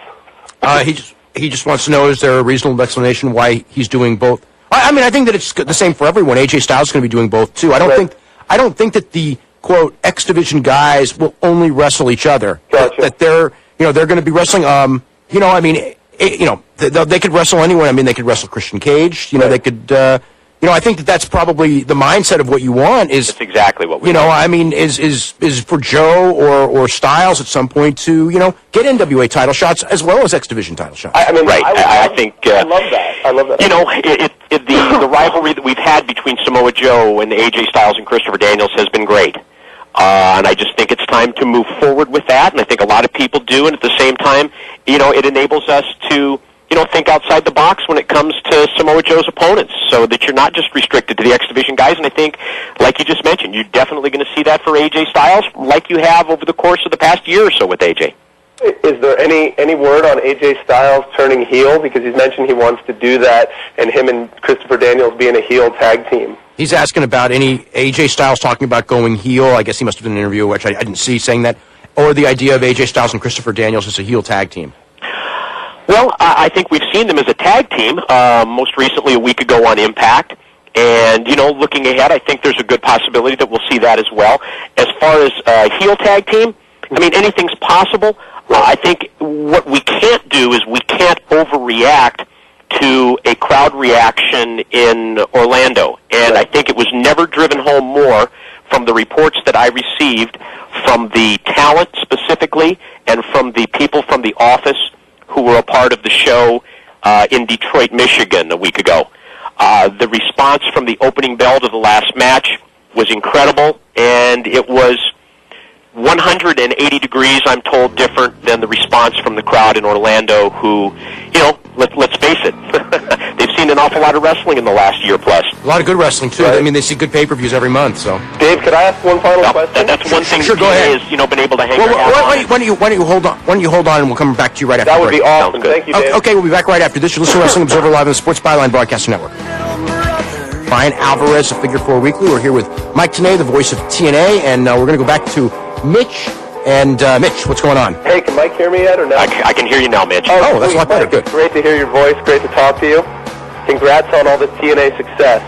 He just wants to know, is there a reasonable explanation why he's doing both? I mean, I think that it's the same for everyone. AJ Styles is going to be doing both too. I don't think that the quote X Division guys will only wrestle each other. Gotcha. That they're going to be wrestling. They could wrestle anyone. I mean, they could wrestle Christian Cage. They could. I think that's probably the mindset of what you want. That's exactly what we want. I mean, is for Joe or Styles at some point to, get NWA title shots as well as X Division title shots. I mean, right. I think... I love that. I love that. The rivalry that we've had between Samoa Joe and AJ Styles and Christopher Daniels has been great. And I just think it's time to move forward with that, and I think a lot of people do, and at the same time, it enables us to... think outside the box when it comes to Samoa Joe's opponents, so that you're not just restricted to the X Division guys. And I think, like you just mentioned, you're definitely going to see that for AJ Styles, like you have over the course of the past year or so with AJ. Is there any word on AJ Styles turning heel? Because he's mentioned he wants to do that, and him and Christopher Daniels being a heel tag team. He's asking about any AJ Styles talking about going heel. I guess he must have done an interview, which I didn't see, saying that, or the idea of AJ Styles and Christopher Daniels as a heel tag team. Well, I think we've seen them as a tag team, most recently a week ago on Impact. And, looking ahead, I think there's a good possibility that we'll see that as well. As far as a heel tag team, I mean, anything's possible. I think what we can't do is we can't overreact to a crowd reaction in Orlando. And I think it was never driven home more from the reports that I received from the talent specifically and from the people from the office who were a part of the show in Detroit, Michigan a week ago. The response from the opening bell to the last match was incredible, and it was 180 degrees, I'm told, different than the response from the crowd in Orlando who, let's face it, they've seen an awful lot of wrestling in the last year plus. A lot of good wrestling, too. Right. I mean, they see good pay-per-views every month, so. Dave, could I ask one final question? That's one thing sure, go ahead. Is, been able to hang their hat on. Why don't you hold on, and we'll come back to you right after that the would break. Be awesome. Thank you, Dave. Okay, we'll be back right after this. You're listening to Wrestling Observer Live on the Sports Byline Broadcasting Network. Brian Alvarez of Figure 4 Weekly. We're here with Mike Tenay, the voice of TNA, and we're going to go back to Mitch. And Mitch, what's going on? Hey, can Mike hear me yet or no? I can hear you now, Mitch. Oh, that's a lot better. Good. Great to hear your voice. Great to talk to you. Congrats on all the TNA success.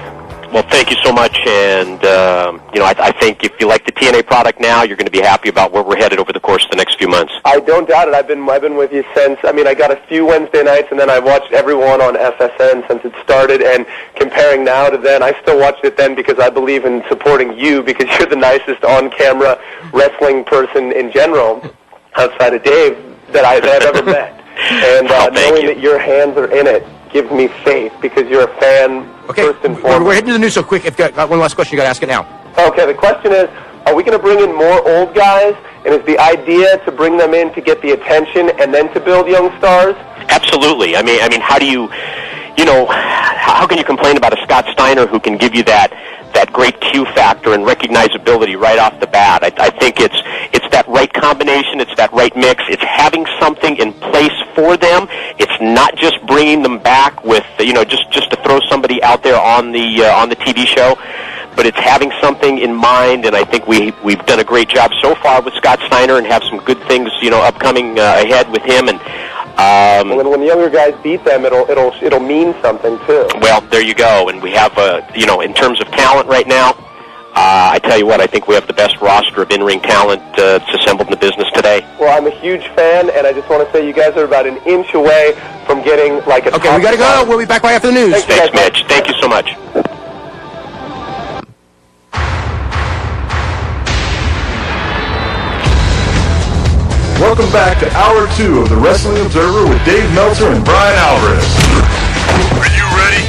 Well, thank you so much, and I think if you like the TNA product now, you're going to be happy about where we're headed over the course of the next few months. I don't doubt it. I've been with you since. I got a few Wednesday nights, and then I watched everyone on FSN since it started. And comparing now to then, I still watched it then because I believe in supporting you because you're the nicest on-camera wrestling person in general, outside of Dave, that I've ever met. And knowing that your hands are in it gives me faith because you're a fan. Okay, first and foremost. We're heading to the news so quick. If you got one last question, you got to ask it now. Okay, the question is, are we going to bring in more old guys? And is the idea to bring them in to get the attention and then to build young stars? Absolutely. I mean, how do how can you complain about a Scott Steiner who can give you that great Q factor and recognizability right off the bat? I think it's that right combination, it's that right mix, it's having something in place for them. It's not just bringing them back with just to throw somebody out there on the TV show, but it's having something in mind. And I think we've done a great job so far with Scott Steiner and have some good things upcoming ahead with him. And when the younger guys beat them, it'll mean something too. Well, there you go. And we have in terms of talent right now, I tell you what, I think we have the best roster of in-ring talent that's assembled in the business today. Well, I'm a huge fan, and I just want to say you guys are about an inch away from getting like a. Okay, we got to go. We'll be back right after the news. Thanks, Mitch. Thank you so much. Welcome back to Hour 2 of the Wrestling Observer with Dave Meltzer and Brian Alvarez. Are you ready?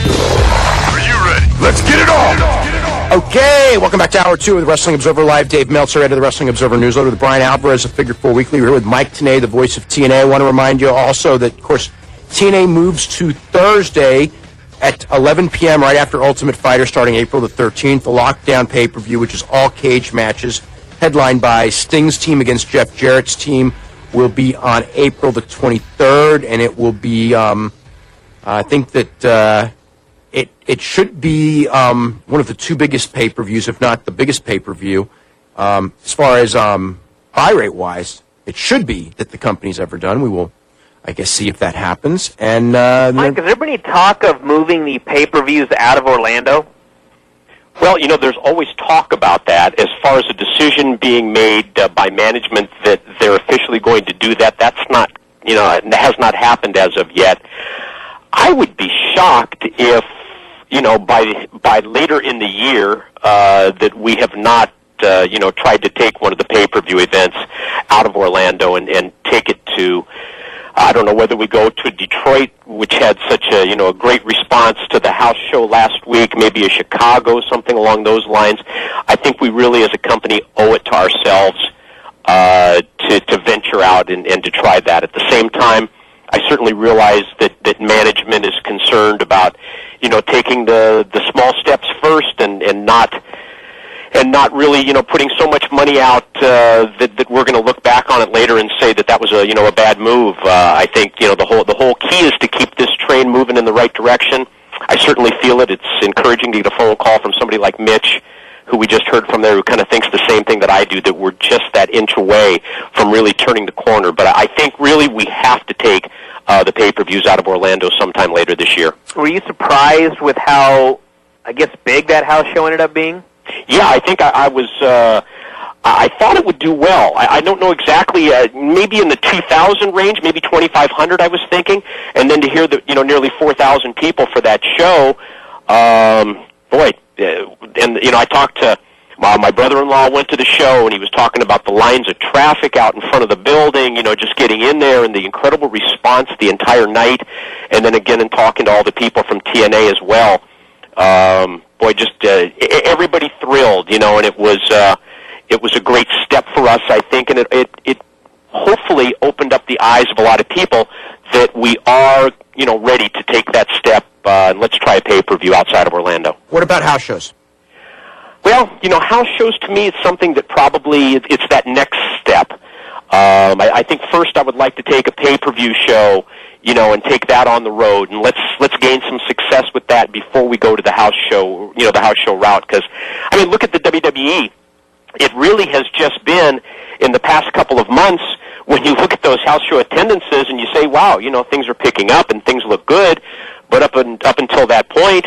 Are you ready? Let's get it on! Okay, welcome back to Hour 2 of the Wrestling Observer Live. Dave Meltzer, editor of the Wrestling Observer newsletter, with Brian Alvarez of Figure 4 Weekly. We're here with Mike Tenay, the voice of TNA. I want to remind you also that, of course, TNA moves to Thursday at 11 p.m. right after Ultimate Fighter starting April the 13th. The Lockdown pay-per-view, which is all cage matches, headlined by Sting's team against Jeff Jarrett's team, will be on April the 23rd, and it will be, I think that it should be one of the two biggest pay-per-views, if not the biggest pay-per-view. As far as buy rate-wise, it should be that the company's ever done. We will, I guess, see if that happens. And Mike, has there been any talk of moving the pay-per-views out of Orlando? Well, there's always talk about that. As far as a decision being made by management that they're officially going to do that, that's not, it has not happened as of yet. I would be shocked if, by later in the year, that we have not, tried to take one of the pay-per-view events out of Orlando and take it to, I don't know whether we go to Detroit, which had such a great response to the house show last week, maybe a Chicago, something along those lines. I think we really, as a company, owe it to ourselves to venture out and to try that. At the same time, I certainly realize that management is concerned about taking the small steps first and not really, putting so much money out that we're going to look back on it later and say that was a bad move. I think the whole key is to keep this train moving in the right direction. I certainly feel it. It's encouraging to get a phone call from somebody like Mitch, who we just heard from there, who kind of thinks the same thing that I do, that we're just that inch away from really turning the corner. But I think really we have to take the pay-per-views out of Orlando sometime later this year. Were you surprised with how, I guess, big that house show ended up being? Yeah, I think I was. I thought it would do well. I don't know exactly. Maybe in the 2,000 range, maybe 2,500. I was thinking, and then to hear that nearly 4,000 people for that show. Boy, and I talked to my brother-in-law. Went to the show, and he was talking about the lines of traffic out in front of the building. Just getting in there, and the incredible response the entire night, and then again, and talking to all the people from TNA as well. Boy, just everybody thrilled, and it was a great step for us, I think, and it hopefully opened up the eyes of a lot of people that we are, ready to take that step, and let's try a pay-per-view outside of Orlando. What about house shows? Well, house shows to me is something that probably it's that next step. I think first I would like to take a pay-per-view show, and take that on the road, and let's gain some success with that before we go to the house show, the house show route. Because, look at the WWE. It really has just been, in the past couple of months, when you look at those house show attendances and you say, wow, things are picking up and things look good, but up until that point,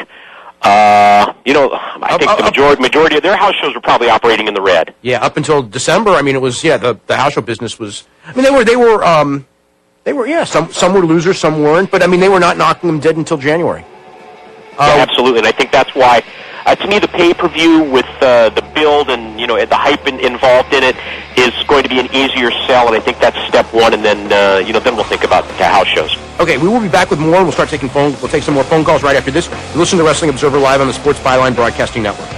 I think the majority of their house shows were probably operating in the red. Yeah, up until December. I mean, it was the house show business was. I mean, they were yeah. Some were losers, some weren't. But I mean, they were not knocking them dead until January. Yeah, absolutely, and I think that's why. To me, the pay-per-view with the build and the hype involved in it is going to be an easier sell, and I think that's step one. And then then we'll think about the house shows. Okay, we will be back with more, and we'll start taking We'll take some more phone calls right after this. You listen to Wrestling Observer Live on the Sports Byline Broadcasting Network.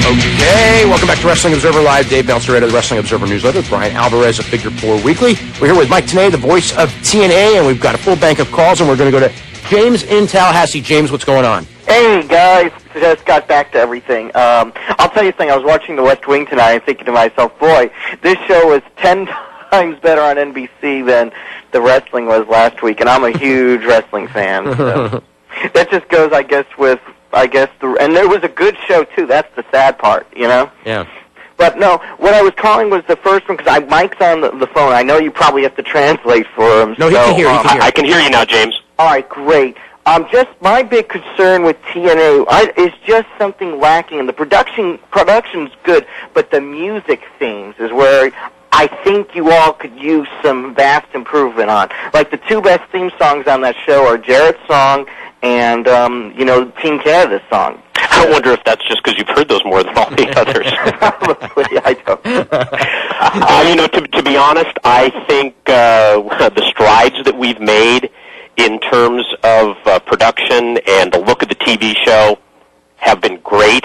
Okay, welcome back to Wrestling Observer Live. Dave Meltzer, editor of the Wrestling Observer Newsletter. Brian Alvarez of Figure 4 Weekly. We're here with Mike Tenay, the voice of TNA, and we've got a full bank of calls, and we're going to go to James in Tallahassee. James, what's going on? Hey, guys. Just got back to everything. I'll tell you something. I was watching The West Wing tonight and thinking to myself, boy, this show is 10 times better on NBC than the wrestling was last week, and I'm a huge wrestling fan. So. That just goes, I guess, and there was a good show, too. That's the sad part, Yeah. But no, what I was calling was the first one, because Mike's on the phone. I know you probably have to translate for him. No, he can hear. I can hear you now, James. All right, great. Just my big concern with TNA is just something lacking, and the production's good, but the music themes is where I think you all could use some vast improvement on. Like the two best theme songs on that show are Jarrett's song and Team Canada's song. I wonder if that's just because you've heard those more than all the others. Probably, I don't. To be honest, I think the strides that we've made in terms of production and the look of the TV show have been great.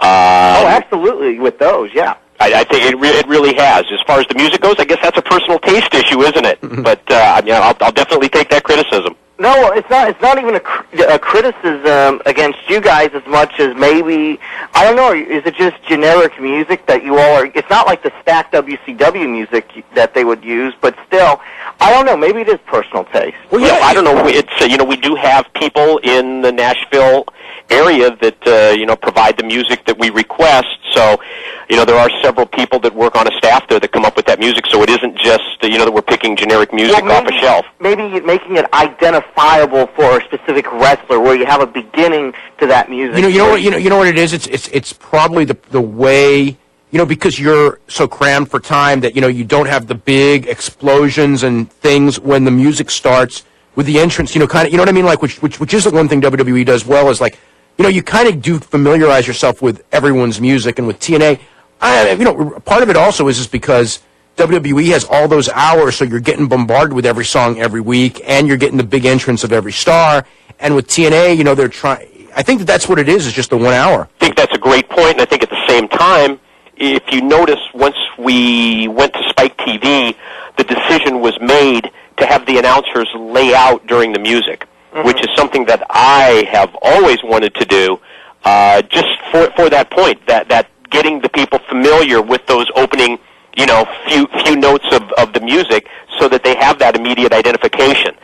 Absolutely, with those, yeah. I think it really has. As far as the music goes, I guess that's a personal taste issue, isn't it? But I'll definitely take that criticism. No, it's not. It's not even a criticism against you guys as much as maybe, I don't know. Is it just generic music that you all are? It's not like the stacked WCW music that they would use, but still, I don't know. Maybe it is personal taste. Well, yeah, I don't know. It's we do have people in the Nashville area that provide the music that we request. So, there are several people that work on a staff there that come up with that music. So it isn't just that we're picking generic music off a shelf. Maybe making it identifiable for a specific wrestler, where you have a beginning to that music. You know what it is. It's probably the way. Because you're so crammed for time that you don't have the big explosions and things when the music starts with the entrance. Kind of, you know what I mean? Like which is the one thing WWE does well is like. You kind of do familiarize yourself with everyone's music, and with TNA, part of it also is because WWE has all those hours, so you're getting bombarded with every song every week, and you're getting the big entrance of every star. And with TNA, they're trying. I think that's what it is just the 1 hour. I think that's a great point, and I think at the same time, if you notice, once we went to Spike TV, the decision was made to have the announcers lay out during the music. Which is something that I have always wanted to do, just for that point, that getting the people familiar with those opening, few notes of the music, so that they have that immediate identification.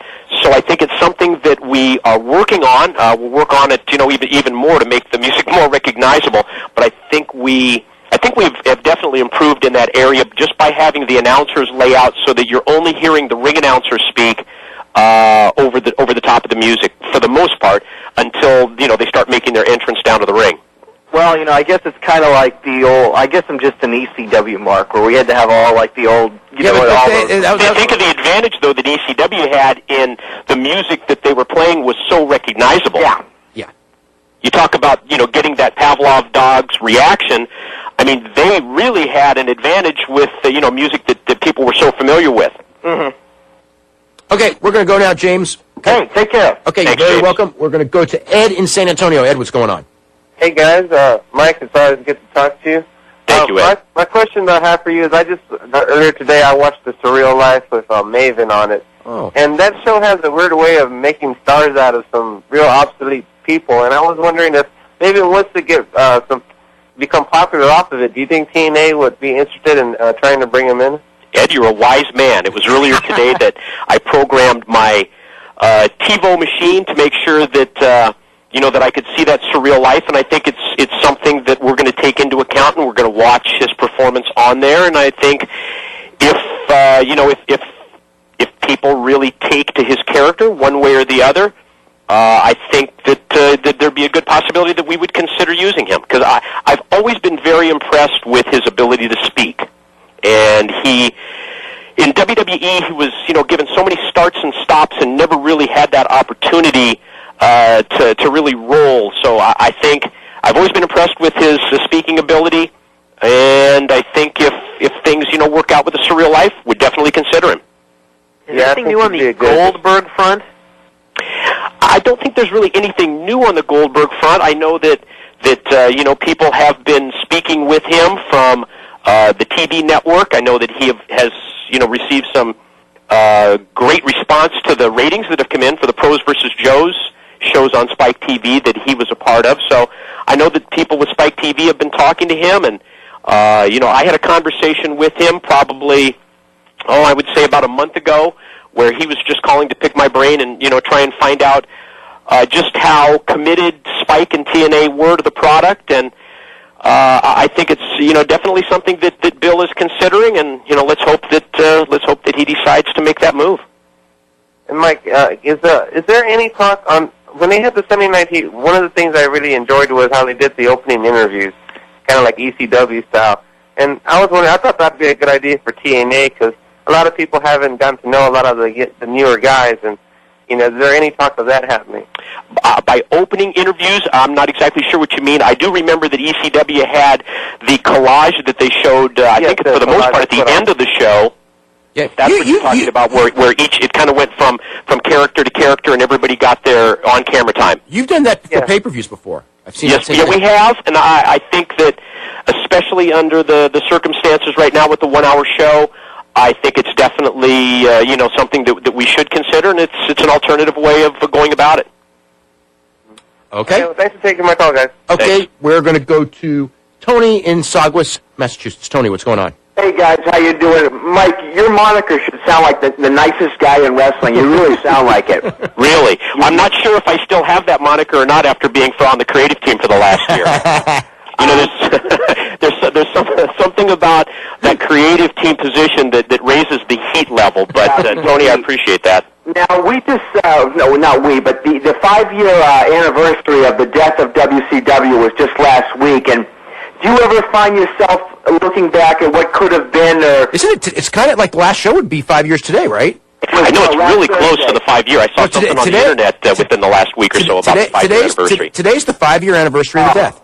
So I think it's something that we are working on. We'll work on it, even more to make the music more recognizable. But I think we have definitely improved in that area just by having the announcers lay out so that you're only hearing the ring announcer speak. Over the top of the music for the most part until they start making their entrance down to the ring. Well, I guess it's kind of like the old. I guess I'm just an ECW mark where we had to have all like the old. I think of the advantage though that ECW had in the music that they were playing was so recognizable. Yeah. You talk about getting that Pavlov dog's reaction. I mean, they really had an advantage with music that people were so familiar with. Mm-hmm. Okay, we're going to go now, James. Okay, take care. Okay, you're very welcome. We're going to go to Ed in San Antonio. Ed, what's going on? Hey, guys. Mike, it's always good to talk to you. Thank you, Ed. My question that I have for you is earlier today I watched The Surreal Life with Maven on it. Oh. And that show has a weird way of making stars out of some real obsolete people. And I was wondering if Maven wants to get become popular off of it. Do you think TNA would be interested in trying to bring him in? Ed, you're a wise man. It was earlier today that I programmed my TiVo machine to make sure that that I could see that Surreal Life, and I think it's something that we're going to take into account, and we're going to watch his performance on there. And I think if people really take to his character one way or the other, I think that there'd be a good possibility that we would consider using him, because I've always been very impressed with his ability to speak. And in WWE, he was, given so many starts and stops and never really had that opportunity to really roll. So I think I've always been impressed with his speaking ability, and I think if things, work out with the Surreal Life, we'd definitely consider him. Is there anything new on the Goldberg front? I don't think there's really anything new on the Goldberg front. I know that people have been speaking with him from the TV network. I know that he has received some great response to the ratings that have come in for the Pros vs. Joes shows on Spike TV that he was a part of. So I know that people with Spike TV have been talking to him, and I had a conversation with him probably, I would say about a month ago, where he was just calling to pick my brain and try and find out just how committed Spike and TNA were to the product. And I think it's definitely something that Bill is considering, and let's hope that he decides to make that move. And Mike, is there any talk on when they had the Sunday night heat? One of the things I really enjoyed was how they did the opening interviews, kind of like ECW style. And I was wondering, I thought that'd be a good idea for TNA, because a lot of people haven't gotten to know a lot of the newer guys, and is there any talk of that happening? By opening interviews, I'm not exactly sure what you mean. I do remember that ECW had the collage that they showed, I think for the most part, at the end of the show. Yeah, that's what you're talking about, where it kind of went from character to character, and everybody got their on-camera time. You've done that for pay-per-views before. I've seen yes, we have, and I think that, especially under the circumstances right now with the 1 hour show, I think it's definitely something that we should consider, and it's an alternative way of going about it. Okay. Well, thanks for taking my call, guys. Okay, thanks. We're going to go to Tony in Saugus, Massachusetts. Tony, what's going on? Hey guys, how you doing? Mike, your moniker should sound like the nicest guy in wrestling. You really sound like it. Really? I'm not sure if I still have that moniker or not after being on the creative team for the last year. There's something about that creative team position that raises the heat level. But Tony, I appreciate that. Now we just no, not we, but the 5-year anniversary of the death of WCW was just last week, and do you ever find yourself looking back at what could have been? Or isn't it? It's kind of like the last show would be 5 years today, right? I know it's really close to the 5 year. I saw something on the internet within the last week or so about the 5-year anniversary. Today's the 5-year anniversary of the death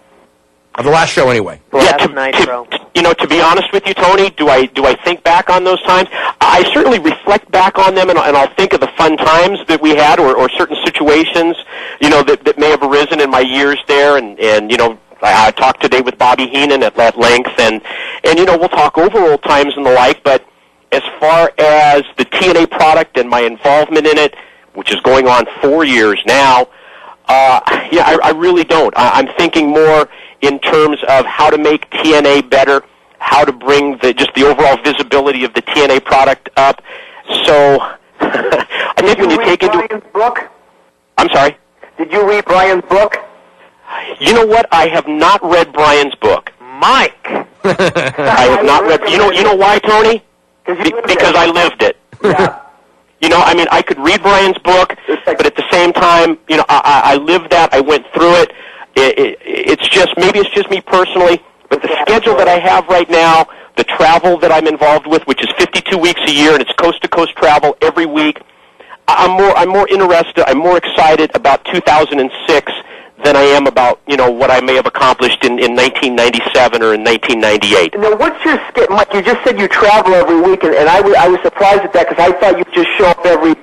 of the last show, anyway. Yeah, to be honest with you, Tony, do I think back on those times? I certainly reflect back on them, and I'll think of the fun times that we had, or certain situations, that may have arisen in my years there, and I talked today with Bobby Heenan at length, and we'll talk over old times and the like, but as far as the TNA product and my involvement in it, which is going on 4 years now, I really don't. I'm thinking more in terms of how to make TNA better, how to bring just the overall visibility of the TNA product up. So I think when you take into Brian's book? I'm sorry? Did you read Brian's book? You know what? I have not read Brian's book. Mike! I have not read... You know why, Tony? Because I lived it. Yeah. I could read Brian's book, but at the same time, I lived that. I went through it. Maybe it's just me personally, but the schedule that I have right now, the travel that I'm involved with, which is 52 weeks a year, and it's coast-to-coast travel every week, I'm more interested, I'm more excited about 2006 than I am about, what I may have accomplished in 1997 or in 1998. Now, what's your schedule? Mike, you just said you travel every week, and I was surprised at that, because I thought you'd just show up every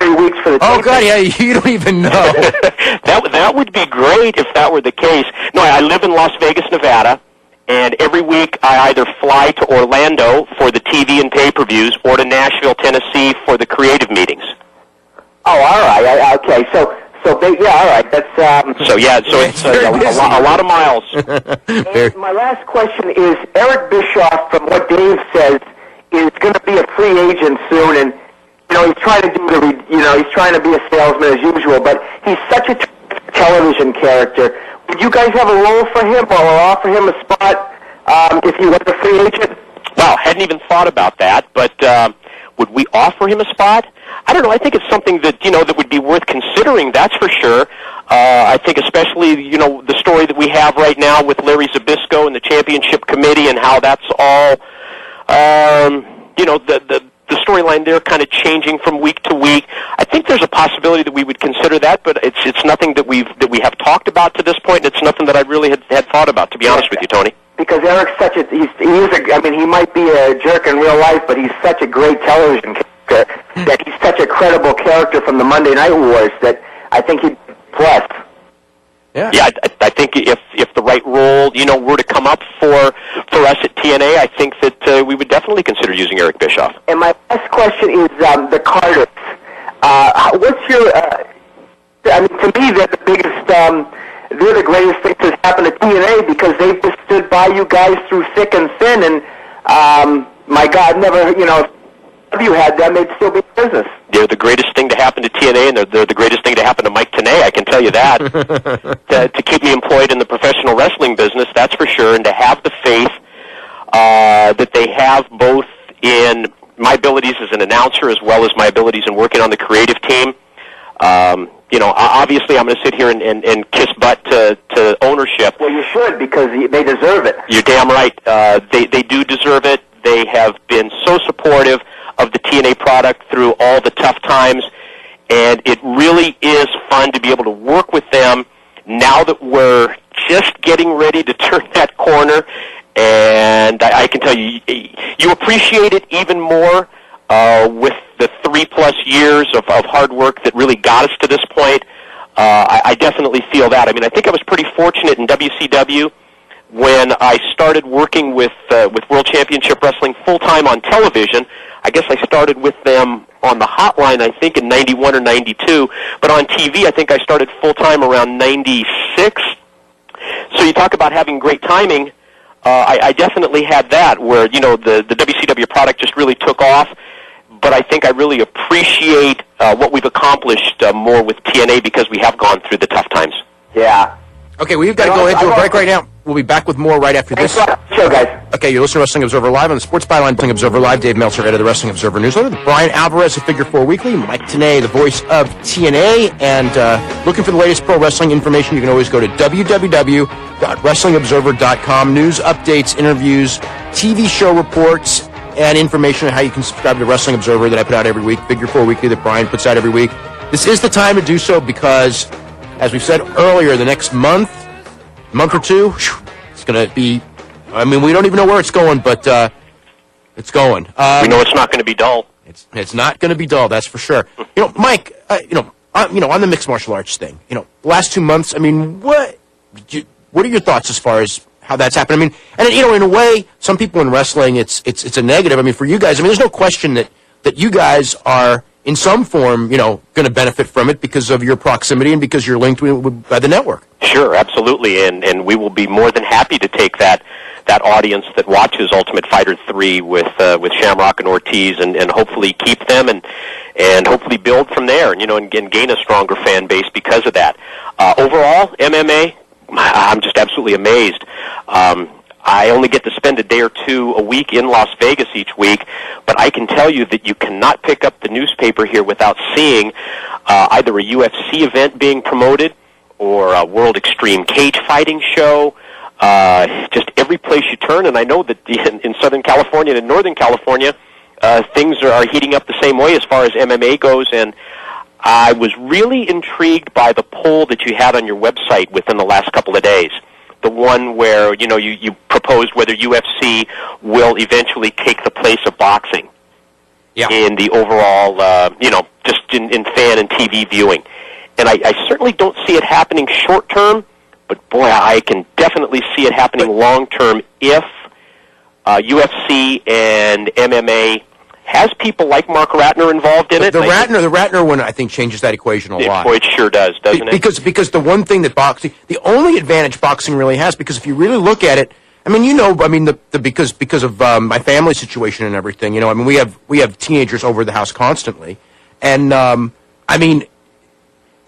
3 weeks for the Oh, God, yeah, you don't even know. That would be great if that were the case. No, I live in Las Vegas, Nevada, and every week I either fly to Orlando for the TV and pay-per-views or to Nashville, Tennessee for the creative meetings. Oh, all right. Okay, so yeah, all right. That's so it's a lot of miles. And my last question is: Eric Bischoff, from what Dave says, is going to be a free agent soon, and he's trying to he's trying to be a salesman as usual, but he's such a television character. Would you guys have a role for him, or offer him a spot if he was a free agent? Well, hadn't even thought about that, but would we offer him a spot? I don't know. I think it's something that that would be worth considering. That's for sure. I think especially the story that we have right now with Larry Zbyszko and the championship committee and how that's all the storyline there kind of changing from week to week. I think there's a possibility that we would consider that, but it's nothing that we have talked about to this point. And it's nothing that I really had thought about, to be honest with you, Tony. Because Eric's he might be a jerk in real life, but he's such a great television character that he's such a credible character from the Monday Night Wars that I think he'd be blessed. Yeah, I think if the right role, were to come up for us at TNA, I think that we would definitely consider using Eric Bischoff. And my last question is the Carters. What's your? To me, they're the biggest. They're the greatest thing that's happened to TNA because they've just stood by you guys through thick and thin. And my God, never, if you had them, they'd still be in business. They're the greatest thing to happen to TNA, and they're the greatest thing to happen to Mike Tenay, I can tell you that. to keep me employed in the professional wrestling business, that's for sure, and to have the faith that they have both in my abilities as an announcer as well as my abilities in working on the creative team. Obviously I'm going to sit here and kiss butt to ownership. Well, you should, because they deserve it. You're damn right. They do deserve it. They have been so supportive of the TNA product through all the tough times, and it really is fun to be able to work with them now that we're just getting ready to turn that corner. And I can tell you, you appreciate it even more with the 3+ years of hard work that really got us to this point. I definitely feel that. I mean, I think I was pretty fortunate in WCW when I started working with World Championship Wrestling full-time on television. I guess I started with them on the hotline, I think, in 91 or 92. But on TV, I think I started full-time around 96. So you talk about having great timing. I definitely had that where, the WCW product just really took off. But I think I really appreciate what we've accomplished more with TNA because we have gone through the tough times. Yeah. Okay, we've got to go into a break right now. We'll be back with more right after this. Sure, guys. Okay, you're listening to Wrestling Observer Live on the Sports Byline Wrestling Observer Live. Dave Meltzer, editor of the Wrestling Observer Newsletter. Brian Alvarez of Figure 4 Weekly. Mike Tenay, the voice of TNA. And looking for the latest pro wrestling information, you can always go to www.wrestlingobserver.com. News, updates, interviews, TV show reports, and information on how you can subscribe to Wrestling Observer that I put out every week. Figure 4 Weekly that Brian puts out every week. This is the time to do so because, as we said earlier, the next month or two, it's going to be, I mean, we don't even know where it's going, but it's going. We know it's not going to be dull. It's not going to be dull, that's for sure. Mike, on the mixed martial arts thing, the last 2 months, I mean, what are your thoughts as far as how that's happened? I mean, and in a way, some people in wrestling, it's a negative. I mean, for you guys, I mean, there's no question that you guys are in some form, going to benefit from it because of your proximity and because you're linked by the network. Sure, absolutely, and we will be more than happy to take that audience that watches Ultimate Fighter 3 with Shamrock and Ortiz and hopefully keep them and hopefully build from there and gain a stronger fan base because of that. Overall, MMA, I'm just absolutely amazed. I only get to spend a day or two a week in Las Vegas each week, but I can tell you that you cannot pick up the newspaper here without seeing either a UFC event being promoted or a World Extreme Cage Fighting show, just every place you turn. And I know that in Southern California and in Northern California, things are heating up the same way as far as MMA goes, and I was really intrigued by the poll that you had on your website within the last couple of days. The one where, you proposed whether UFC will eventually take the place of boxing in the overall, just in fan and TV viewing. And I certainly don't see it happening short term, but boy, I can definitely see it happening long term if UFC and MMA has people like Mark Ratner involved in it. The Ratner one, I think, changes that equation a lot. Boy, it sure does, doesn't it? Because the one thing that the only advantage boxing really has, because if you really look at it, I mean, because of my family situation and everything, I mean, we have teenagers over the house constantly, and I mean,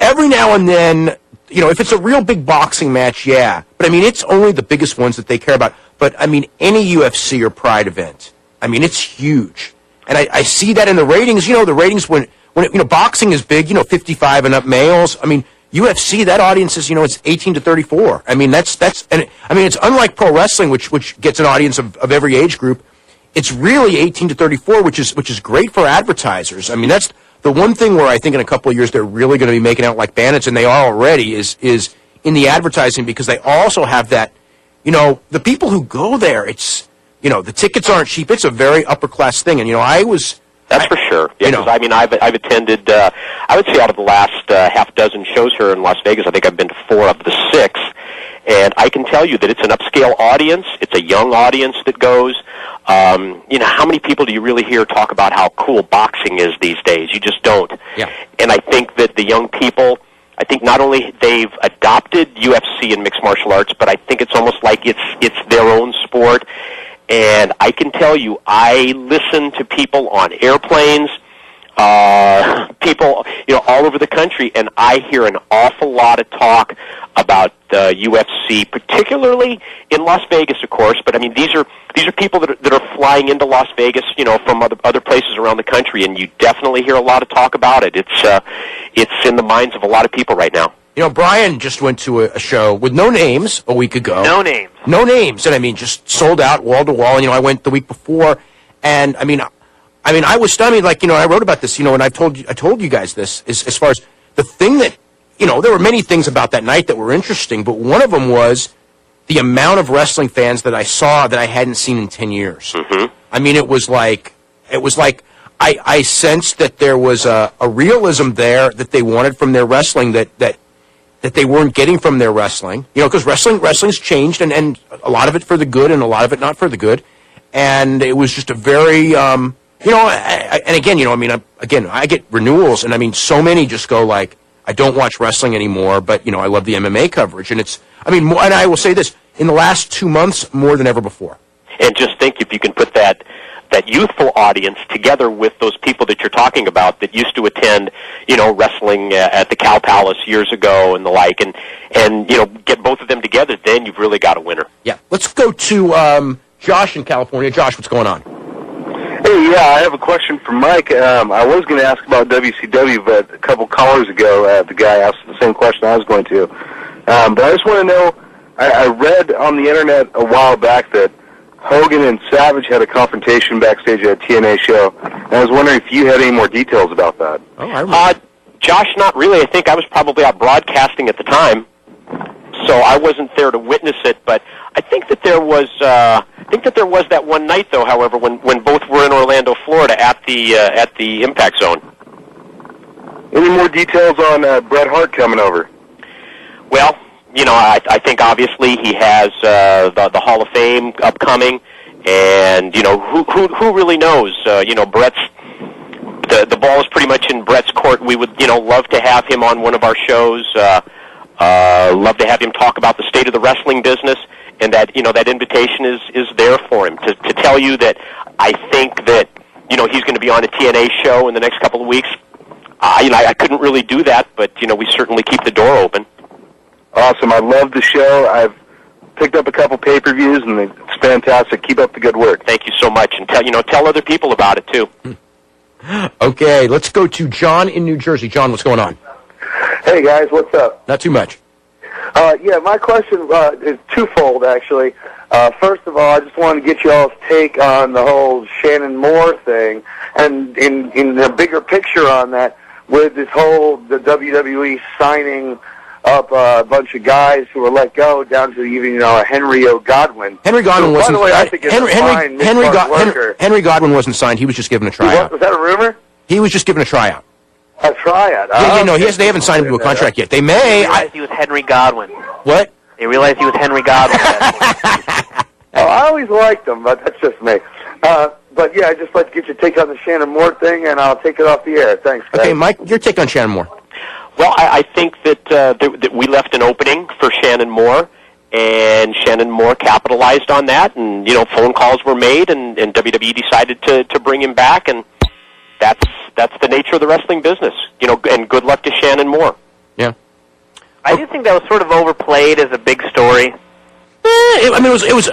every now and then, if it's a real big boxing match, yeah, but I mean, it's only the biggest ones that they care about. But I mean, any UFC or Pride event, I mean, it's huge. And I see that in the ratings. The ratings when boxing is big, 55 and up males. I mean, UFC, that audience is, it's 18 to 34. I mean, it's unlike pro wrestling, which gets an audience of every age group. It's really 18 to 34, which is great for advertisers. I mean, that's the one thing where I think in a couple of years they're really going to be making out like bandits, and they are already, is in the advertising, because they also have that, the people who go there, it's, the tickets aren't cheap. It's a very upper class thing. And, That's for sure. Yeah, because I mean, I've attended. I would say out of the last half dozen shows here in Las Vegas, I think I've been to 4 of the 6, and I can tell you that it's an upscale audience. It's a young audience that goes. How many people do you really hear talk about how cool boxing is these days? You just don't. Yeah. And I think that the young people, I think not only they've adopted UFC and mixed martial arts, but I think it's almost like it's their own sport. And I can tell you, I listen to people on airplanes, people, all over the country, and I hear an awful lot of talk about UFC, particularly in Las Vegas, of course. But I mean, these are people that are flying into Las Vegas, from other places around the country, and you definitely hear a lot of talk about it. It's in the minds of a lot of people right now. Brian just went to a show with no names a week ago. No names. No names. And I mean, just sold out wall to wall. And, I went the week before, and I mean, I was stunned. Like, I wrote about this, and I told you guys this as far as the thing that, there were many things about that night that were interesting, but one of them was the amount of wrestling fans that I saw that I hadn't seen in 10 years. Mm-hmm. I mean, it was like I sensed that there was a realism there that they wanted from their wrestling that they weren't getting from their wrestling, because wrestling's changed, and a lot of it for the good, and a lot of it not for the good, and it was just a very, and again, I get renewals, and I mean, so many just go like, I don't watch wrestling anymore, but I love the MMA coverage, and and I will say this, in the last 2 months, more than ever before. And just think if you can put that youthful audience together with those people that you're talking about that used to attend, wrestling at the Cow Palace years ago and the like, and get both of them together, then you've really got a winner. Yeah. Let's go to Josh in California. Josh, what's going on? Hey, I have a question for Mike. I was going to ask about WCW, but a couple callers ago, the guy asked the same question I was going to. But I just want to know, I read on the internet a while back that Hogan and Savage had a confrontation backstage at a TNA show, and I was wondering if you had any more details about that. Oh, I remember. Josh, not really. I think I was probably out broadcasting at the time, so I wasn't there to witness it. But I think that there was that one night, though. However, when both were in Orlando, Florida, at the Impact Zone. Any more details on Bret Hart coming over? Well, I think obviously he has the Hall of Fame upcoming, and who really knows? Bret's the ball is pretty much in Bret's court. We would love to have him on one of our shows. Love to have him talk about the state of the wrestling business, and that that invitation is there for him to tell you that I think that he's going to be on a TNA show in the next couple of weeks. I couldn't really do that, but we certainly keep the door open. Awesome. I love the show. I've picked up a couple pay-per-views, and it's fantastic. Keep up the good work. Thank you so much, and tell other people about it too. Okay, let's go to John in New Jersey. John, what's going on? Hey guys, what's up? Not too much. My question is twofold, actually. First of all, I just wanted to get you all's take on the whole Shannon Moore thing, and in the bigger picture on that, with this whole the WWE signing up a bunch of guys who were let go, down to even Henry O. Godwin. Henry Godwin wasn't. By the way, I think Henry Godwin wasn't signed. He was just given a tryout. Was that a rumor? He was just given a tryout. A tryout. They haven't signed him to a contract yet. They may. They realized he was Henry Godwin. What? They realized he was Henry Godwin at that point. I always liked him, but that's just me. But yeah, I'd just like to get your take on the Shannon Moore thing, and I'll take it off the air. Thanks, guys. Okay, Mike, your take on Shannon Moore. Well, I think that we left an opening for Shannon Moore, and Shannon Moore capitalized on that, and phone calls were made, and WWE decided to bring him back, and that's the nature of the wrestling business. And good luck to Shannon Moore. Yeah, I do think that was sort of overplayed as a big story. It was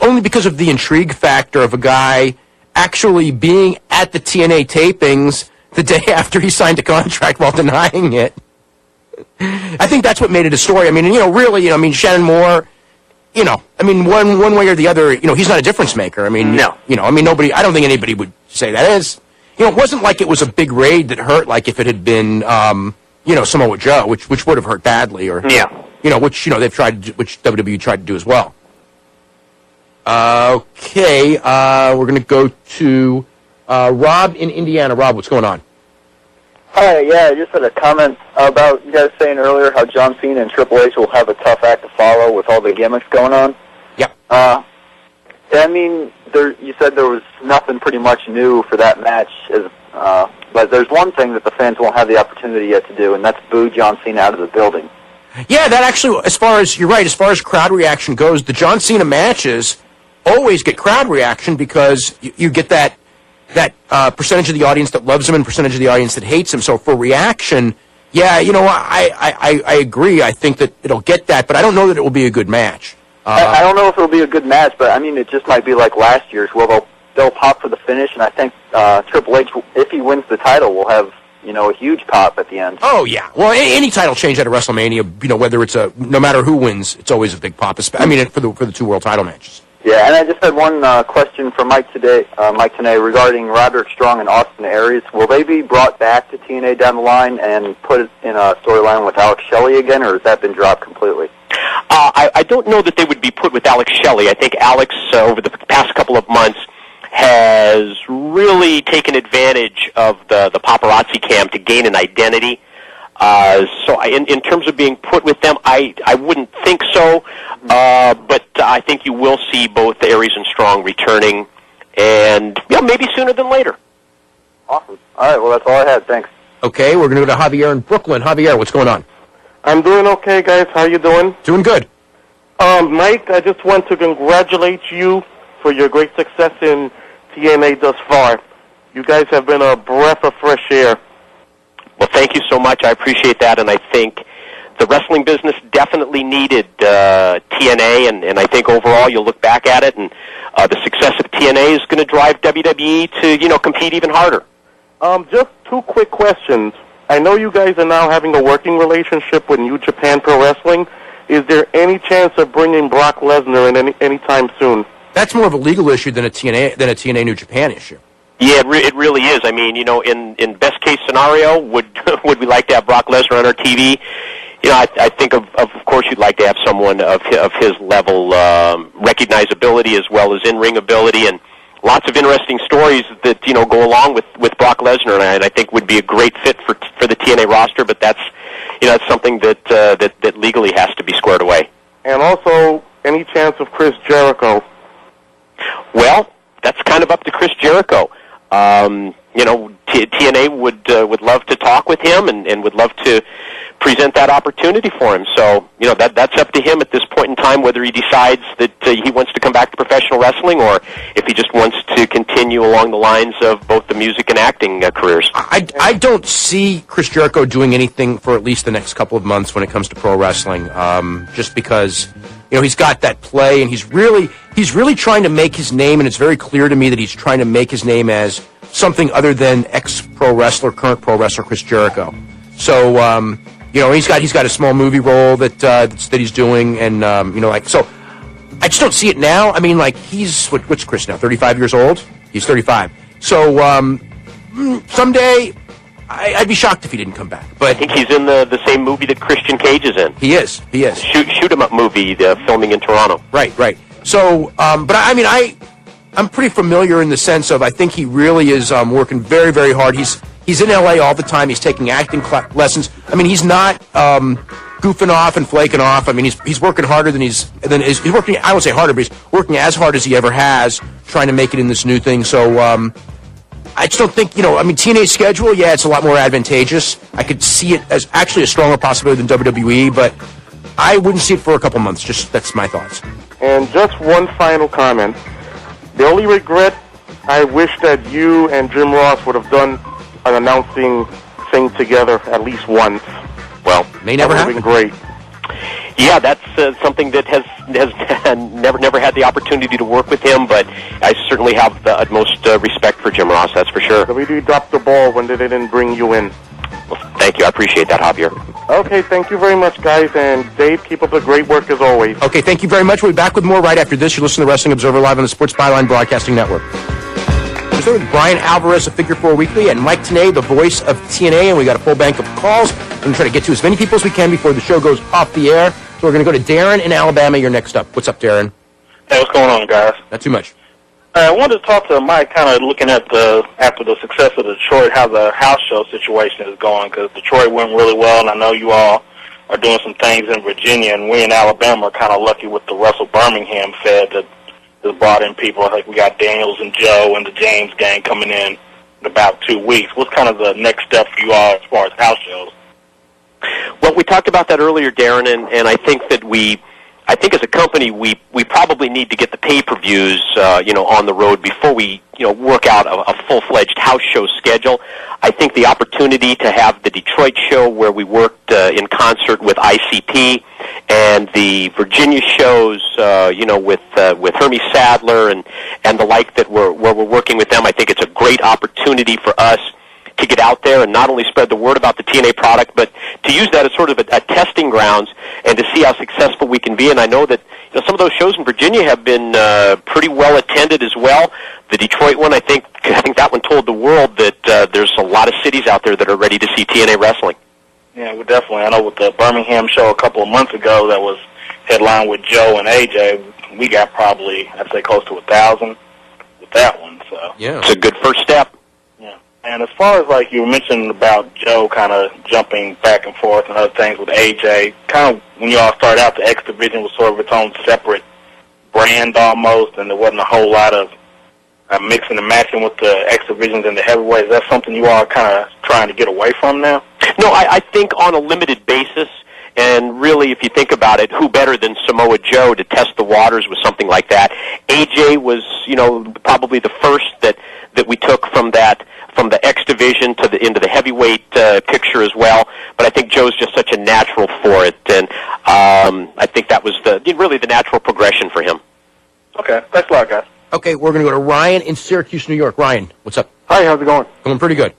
only because of the intrigue factor of a guy actually being at the TNA tapings, the day after he signed a contract while denying it. I think that's what made it a story. I mean, really, I mean, Shannon Moore, I mean, one way or the other, he's not a difference maker. I mean, no. I mean, I don't think anybody would say that is. It wasn't like it was a big raid that hurt, like if it had been, Samoa Joe, which would have hurt badly, or which they've tried to do, which WWE tried to do as well. Okay, we're going to go to Rob in Indiana. Rob, what's going on? Hi, I just had a comment about you guys saying earlier how John Cena and Triple H will have a tough act to follow with all the gimmicks going on. Yep. I mean, you said there was nothing pretty much new for that match, but there's one thing that the fans won't have the opportunity yet to do, and that's boo John Cena out of the building. Yeah, that actually, you're right, as far as crowd reaction goes, the John Cena matches always get crowd reaction because you get that percentage of the audience that loves him and percentage of the audience that hates him. So for reaction, I agree. I think that it'll get that, but I don't know that it will be a good match. I don't know if it'll be a good match, but I mean, it just might be like last year's, where they'll pop for the finish, and I think Triple H, if he wins the title, will have a huge pop at the end. Oh yeah, well, any title change at a WrestleMania, whether it's no matter who wins, it's always a big pop. I mean, for the two world title matches. Yeah, and I just had one question for Mike Tenay, regarding Roderick Strong and Austin Aries. Will they be brought back to TNA down the line and put it in a storyline with Alex Shelley again, or has that been dropped completely? I don't know that they would be put with Alex Shelley. I think Alex, over the past couple of months, has really taken advantage of the paparazzi cam to gain an identity. So in terms of being put with them, I wouldn't think so, but I think you will see both Aries and Strong returning, and maybe sooner than later. Awesome. All right, well, that's all I had. Thanks. Okay, we're going to go to Javier in Brooklyn. Javier, what's going on? I'm doing okay, guys. How you doing? Doing good. Mike, I just want to congratulate you for your great success in TNA thus far. You guys have been a breath of fresh air. Well, thank you so much. I appreciate that, and I think the wrestling business definitely needed TNA, and I think overall you'll look back at it, and the success of TNA is going to drive WWE to, compete even harder. Just two quick questions. I know you guys are now having a working relationship with New Japan Pro Wrestling. Is there any chance of bringing Brock Lesnar in anytime soon? That's more of a legal issue than a TNA New Japan issue. Yeah, it really is. I mean, in best case scenario, would we like to have Brock Lesnar on our TV? I think of course you'd like to have someone of his level, recognizability as well as in-ring ability, and lots of interesting stories that go along with Brock Lesnar, and I think would be a great fit for the TNA roster. But that's something that legally has to be squared away. And also, any chance of Chris Jericho? Well, that's kind of up to Chris Jericho. TNA would love to talk with him and would love to present that opportunity for him. So, that's up to him at this point in time, whether he decides that he wants to come back to professional wrestling or if he just wants to continue along the lines of both the music and acting careers. I don't see Chris Jericho doing anything for at least the next couple of months when it comes to pro wrestling, just because he's got that play, and he's really trying to make his name, and it's very clear to me that he's trying to make his name as something other than ex-pro wrestler, current pro wrestler Chris Jericho. So, he's got a small movie role that he's doing, and so I just don't see it now. I mean, he's what's Chris now? 35 years old. He's 35. So someday. I'd be shocked if he didn't come back. But I think he's in the same movie that Christian Cage is in. He is. Shoot 'em up movie, filming in Toronto. Right. So, but I mean, I'm pretty familiar in the sense of I think he really is working very, very hard. He's in LA all the time. He's taking acting lessons. I mean, he's not goofing off and flaking off. I mean, he's working harder than he's working. I won't say harder, but he's working as hard as he ever has, trying to make it in this new thing. So. I just don't think, TNA's schedule, it's a lot more advantageous. I could see it as actually a stronger possibility than WWE, but I wouldn't see it for a couple months. That's my thoughts. And just one final comment. The only regret, I wish that you and Jim Ross would have done an announcing thing together at least once. Well, may never happen. That would have been great. Yeah, that's something that has never had the opportunity to work with him, but I certainly have the utmost respect for Jim Ross, that's for sure. WWE dropped the ball when they didn't bring you in. Well, thank you. I appreciate that, Javier. Okay, thank you very much, guys, and Dave, keep up the great work as always. Okay, thank you very much. We'll be back with more right after this. You listen to Wrestling Observer Live on the Sports Byline Broadcasting Network. We're with Brian Alvarez of Figure 4 Weekly and Mike Tenay, the voice of TNA, and we got a full bank of calls. We're going to try to get to as many people as we can before the show goes off the air. So we're going to go to Darren in Alabama. You're next up. What's up, Darren? Hey, what's going on, guys? Not too much. I wanted to talk to Mike, kind of looking at after the success of Detroit, how the house show situation is going, because Detroit went really well, and I know you all are doing some things in Virginia, and we in Alabama are kind of lucky with the Russell Birmingham Fed that has brought in people. I think we got Daniels and Joe and the James gang coming in about 2 weeks. What's kind of the next step for you all as far as house shows? Well, we talked about that earlier, Darren, and I think that I think as a company, we probably need to get the pay-per-views, on the road before we, work out a full-fledged house show schedule. I think the opportunity to have the Detroit show where we worked in concert with ICP and the Virginia shows, with Hermie Sadler and the like where we're working with them, I think it's a great opportunity for us to get out there and not only spread the word about the TNA product, but to use that as sort of a testing grounds and to see how successful we can be. And I know that some of those shows in Virginia have been pretty well attended as well. The Detroit one, I think that one told the world that there's a lot of cities out there that are ready to see TNA wrestling. Yeah, well, definitely. I know with the Birmingham show a couple of months ago that was headlined with Joe and AJ, we got probably, I'd say, close to 1,000 with that one. So yeah, it's a good first step. And as far as, like, you mentioned about Joe kind of jumping back and forth and other things with AJ, kind of when you all started out, the X Division was sort of its own separate brand almost, and there wasn't a whole lot of mixing and matching with the X Divisions and the heavyweights. Is that something you all are kind of trying to get away from now? No, I think on a limited basis, and really, if you think about it, who better than Samoa Joe to test the waters with something like that? AJ was, probably the first that we took from the X Division into the heavyweight picture as well. But I think Joe's just such a natural for it, and I think that was really the natural progression for him. Okay, thanks a lot, guys. Okay, we're going to go to Ryan in Syracuse, New York. Ryan, what's up? Hi, how's it going? Going pretty good.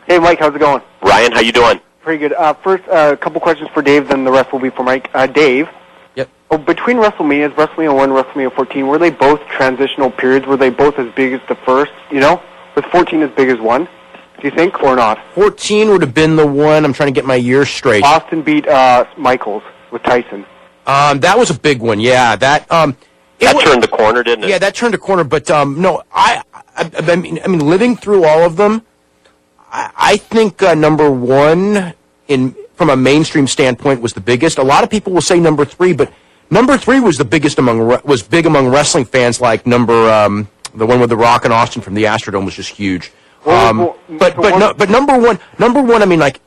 Hey, Mike, how's it going? Ryan, how you doing? Pretty good. First, a couple questions for Dave, then the rest will be for Mike. Dave. Yep. Between WrestleManias, WrestleMania 1 and WrestleMania 14, were they both transitional periods? Were they both as big as the first, Was 14 as big as 1, do you think, or not? 14 would have been the one. I'm trying to get my years straight. Austin beat Michaels with Tyson. That was a big one, yeah. That turned the corner, didn't it? Yeah, that turned the corner, but no, I mean, living through all of them, I think number one, from a mainstream standpoint, was the biggest. A lot of people will say number 3, but number 3 was the biggest was big among wrestling fans. Like the one with The Rock and Austin from the Astrodome was just huge. But number one, I mean, like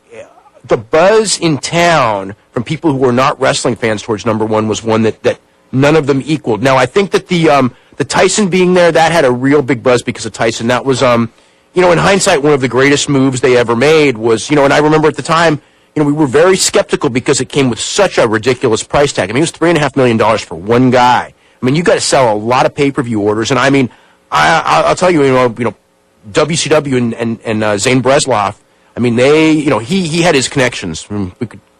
the buzz in town from people who were not wrestling fans towards number 1 was one that none of them equaled. Now, I think that the Tyson being there, that had a real big buzz because of Tyson. That was in hindsight, one of the greatest moves they ever made was, and I remember at the time, we were very skeptical because it came with such a ridiculous price tag. I mean, it was $3.5 million for one guy. I mean, you got to sell a lot of pay-per-view orders, and I mean, I'll tell you, WCW and Zane Bresloff. I mean, he had his connections.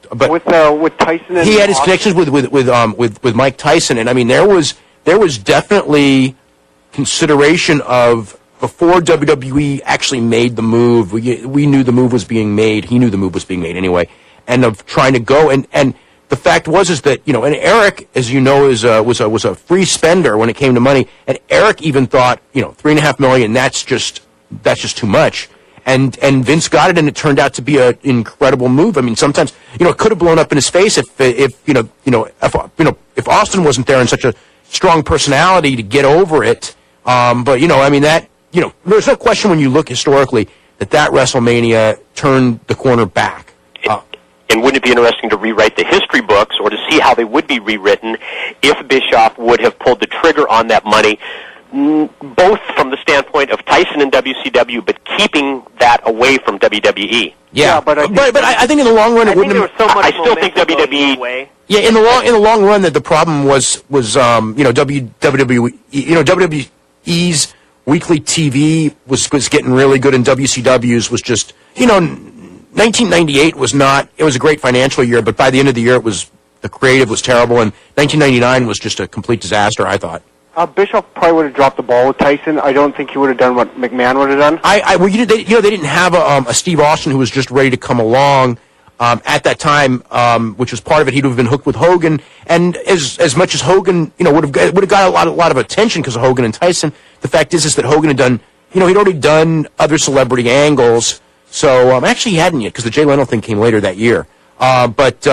But with Tyson, he had his connections with Mike Tyson, and I mean, there was definitely consideration of. Before WWE actually made the move, we knew the move was being made. He knew the move was being made anyway, and of trying to go. And the fact is that and Eric, as you know, was a free spender when it came to money. And Eric even thought $3.5 million. That's just too much. And Vince got it, and it turned out to be an incredible move. I mean, sometimes it could have blown up in his face if Austin wasn't there and such a strong personality to get over it. But I mean that. There's no question when you look historically that WrestleMania turned the corner back. And wouldn't it be interesting to rewrite the history books or to see how they would be rewritten if Bischoff would have pulled the trigger on that money both from the standpoint of Tyson and WCW, but keeping that away from WWE. Yeah, but I think in the long run it wouldn't have. I still think WWE. Yeah, in the long run, that the problem was WWE's weekly TV was getting really good, and WCW's was just 1998 was not. It was a great financial year, but by the end of the year, the creative was terrible, and 1999 was just a complete disaster. I thought. Bischoff probably would have dropped the ball with Tyson. I don't think he would have done what McMahon would have done. They didn't have a Steve Austin who was just ready to come along at that time, which was part of it. He'd have been hooked with Hogan, and as much as Hogan, would have got a lot of attention because of Hogan and Tyson. The fact is that Hogan had done, he'd already done other celebrity angles. So actually, he hadn't yet because the Jay Leno thing came later that year. But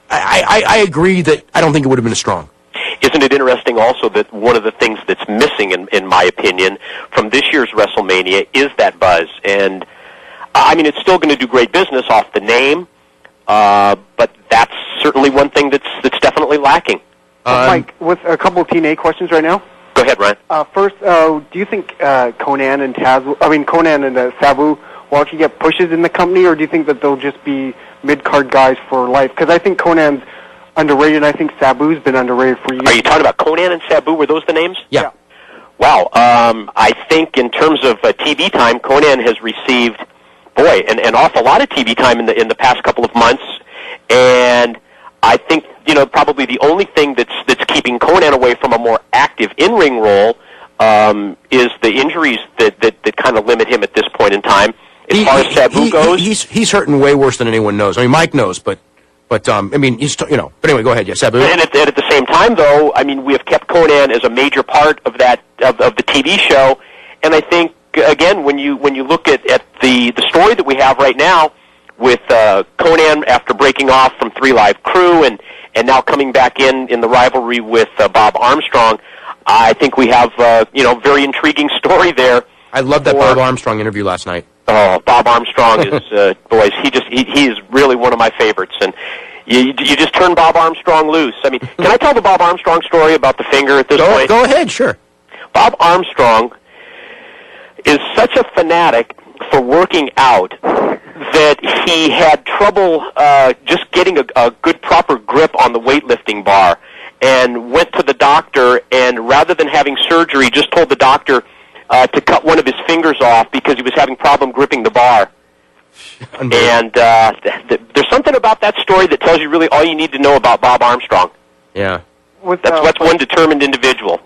I agree that I don't think it would have been as strong. Isn't it interesting also that one of the things that's missing, in my opinion, from this year's WrestleMania is that buzz? And, I mean, it's still going to do great business off the name, but that's certainly one thing that's definitely lacking. Mike, with a couple of TNA questions right now. Go ahead, Ryan. First, do you think Conan and Sabu will actually get pushes in the company, or do you think that they'll just be mid-card guys for life? Because I think Conan's underrated, and I think Sabu's been underrated for years. Are you talking about Conan and Sabu? Were those the names? Yeah. Wow. I think in terms of TV time, Conan has received, an awful lot of TV time in the past couple of months, and I think probably the only thing that's keeping Conan away from a more active in-ring role is the injuries that kind of limit him at this point in time. As far as Sabu goes, he's hurting way worse than anyone knows. I mean, Mike knows, but I mean, he's But anyway, go ahead. Yeah, Sabu. And at the same time, though, I mean, we have kept Conan as a major part of that of the TV show, and I think again when you look at the story that we have right now with Conan after breaking off from 3 Live Crew and now coming back in the rivalry with Bob Armstrong, I think we have very intriguing story there. I love that Bob Armstrong interview last night. Oh, Bob Armstrong is boys. He is really one of my favorites, and you just turn Bob Armstrong loose. I mean, can I tell the Bob Armstrong story about the finger at this point? Go ahead, sure. Bob Armstrong is such a fanatic for working out that he had trouble just getting a good proper grip on the weightlifting bar, and went to the doctor, and rather than having surgery, just told the doctor to cut one of his fingers off because he was having problem gripping the bar. And there's something about that story that tells you really all you need to know about Bob Armstrong. Yeah. That's one determined individual.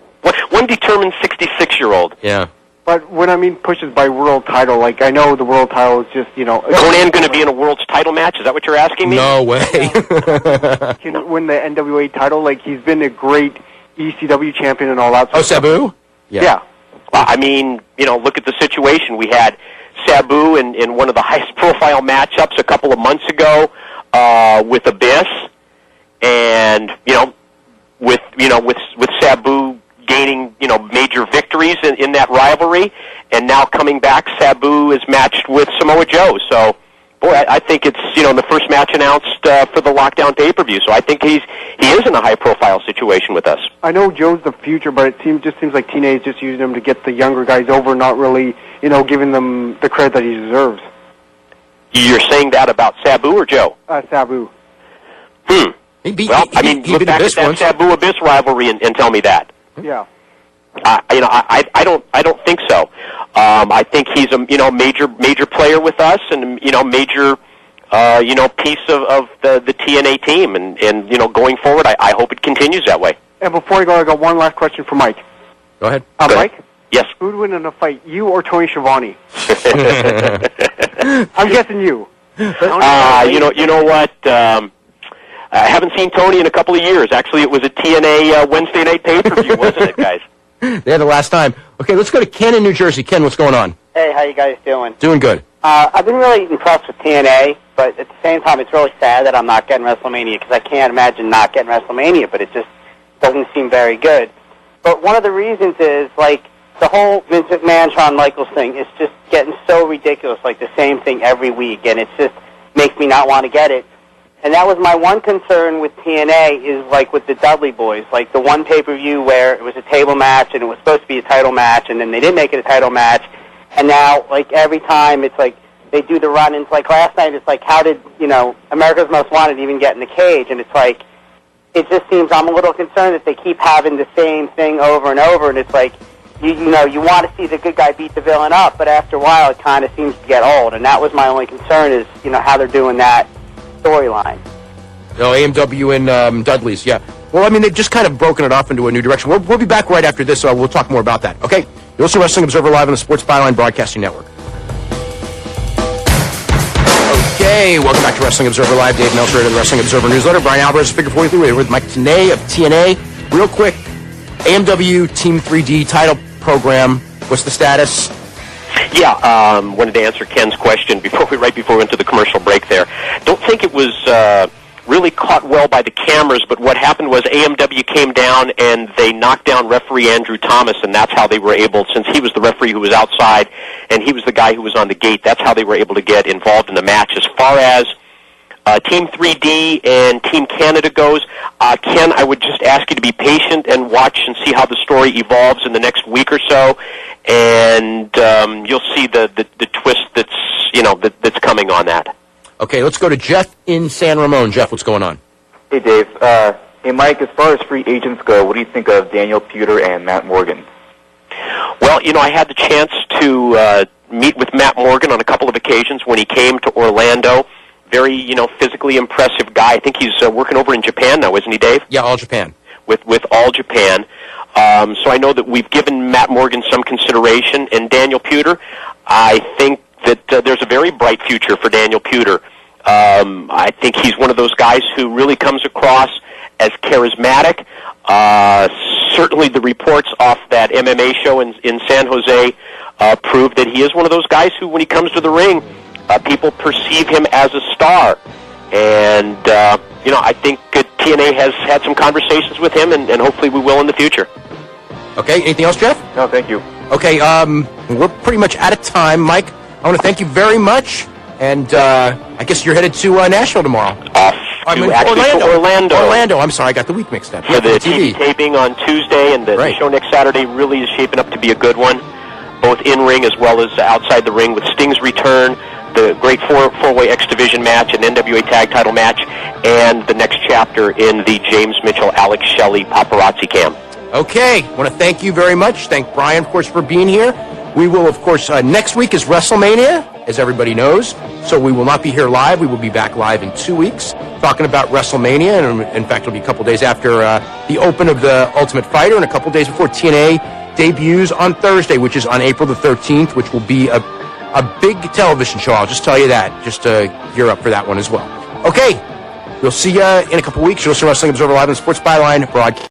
One determined 66-year-old. Yeah. But when I mean pushes by world title, like I know the world title is just, Conan going to be in a world's title match? Is that what you're asking me? No way. Can win the NWA title? Like he's been a great ECW champion and all that. Oh, Sabu? Yeah. Well, I mean, look at the situation. We had Sabu in one of the highest profile matchups a couple of months ago with Abyss, and with Sabu gaining major victories in that rivalry, and now coming back, Sabu is matched with Samoa Joe. So, boy, I think it's the first match announced for the Lockdown pay-per-view. So I think he is in a high-profile situation with us. I know Joe's the future, but it seems like TNA is just using him to get the younger guys over, not really giving them the credit that he deserves. You're saying that about Sabu or Joe? Sabu. Look back at that Sabu Abyss rivalry and tell me that. Yeah. I don't think so. I think he's a major player with us, and major piece of the TNA team, and going forward, I hope it continues that way. And before I go, I got one last question for Mike. Go ahead. Mike. Yes. Who would win in a fight, you or Tony Schiavone? I'm guessing you. You know what? I haven't seen Tony in a couple of years. Actually, it was a TNA Wednesday night pay-per-view, wasn't it, guys? They had it last time. Okay, let's go to Ken in New Jersey. Ken, what's going on? Hey, how you guys doing? Doing good. I've been really impressed with TNA, but at the same time, it's really sad that I'm not getting WrestleMania, because I can't imagine not getting WrestleMania, but it just doesn't seem very good. But one of the reasons is, the whole Vince McMahon, Shawn Michaels thing is just getting so ridiculous, the same thing every week, and it just makes me not want to get it. And that was my one concern with TNA is like with the Dudley Boys, like the one pay-per-view where it was a table match and it was supposed to be a title match, and then they didn't make it a title match. And now, like, every time it's like they do the run-ins. Like last night, it's like, how did, America's Most Wanted even get in the cage? And it's like, it just seems, I'm a little concerned that they keep having the same thing over and over, and it's like, you want to see the good guy beat the villain up, but after a while it kind of seems to get old, and that was my only concern is, how they're doing that storyline. AMW and Dudley's, yeah. Well, I mean, they've just kind of broken it off into a new direction. We'll be back right after this, so we'll talk more about that. Okay? You'll see Wrestling Observer Live on the Sports Byline Broadcasting Network. Okay, welcome back to Wrestling Observer Live. Dave Meltzer of the Wrestling Observer Newsletter. Brian Alvarez, Figure 43. We're with Mike Tenay of TNA. Real quick, AMW Team 3D title program. What's the status? Yeah, wanted to answer Ken's question right before we went to the commercial break there. Don't think it was really caught well by the cameras, but what happened was AMW came down and they knocked down referee Andrew Thomas, and that's how they were able, since he was the referee who was outside and he was the guy who was on the gate, that's how they were able to get involved in the match. As far as Team 3D and Team Canada goes, Ken, I would just ask you to be patient and watch and see how the story evolves in the next week or so, and you'll see the twist that's coming on that. Okay, let's go to Jeff in San Ramon. Jeff, what's going on? Hey, Dave. Hey, Mike, as far as free agents go, what do you think of Daniel Puder and Matt Morgan? Well, I had the chance to meet with Matt Morgan on a couple of occasions when he came to Orlando. Very, physically impressive guy. I think he's working over in Japan now, isn't he, Dave? Yeah, All Japan. With All Japan. So I know that we've given Matt Morgan some consideration. And Daniel Puder, I think that there's a very bright future for Daniel Puder. I think he's one of those guys who really comes across as charismatic. Certainly the reports off that MMA show in San Jose prove that he is one of those guys who, when he comes to the ring, people perceive him as a star. And, I think TNA has had some conversations with him, and hopefully we will in the future. Okay, anything else, Jeff? No, thank you. Okay, we're pretty much out of time. Mike, I want to thank you very much. And I guess you're headed to Nashville tomorrow. Orlando. Orlando. I'm sorry, I got the week mixed up. For the TV taping on Tuesday, and the show next Saturday really is shaping up to be a good one, both in-ring as well as outside the ring, with Sting's return, the great four-way X Division match, an NWA Tag Title match, and the next chapter in the James Mitchell-Alex Shelley paparazzi cam. Okay, I want to thank you very much. Thank Brian, of course, for being here. We will, of course, next week is WrestleMania, as everybody knows, so we will not be here live. We will be back live in 2 weeks talking about WrestleMania, and in fact, it'll be a couple days after the open of the Ultimate Fighter and a couple days before TNA debuts on Thursday, which is on April the 13th, which will be a big television show. I'll just tell you that, just to gear up for that one as well. Okay, we'll see you in a couple weeks. You'll see Wrestling Observer Live on Sports Byline broadcast.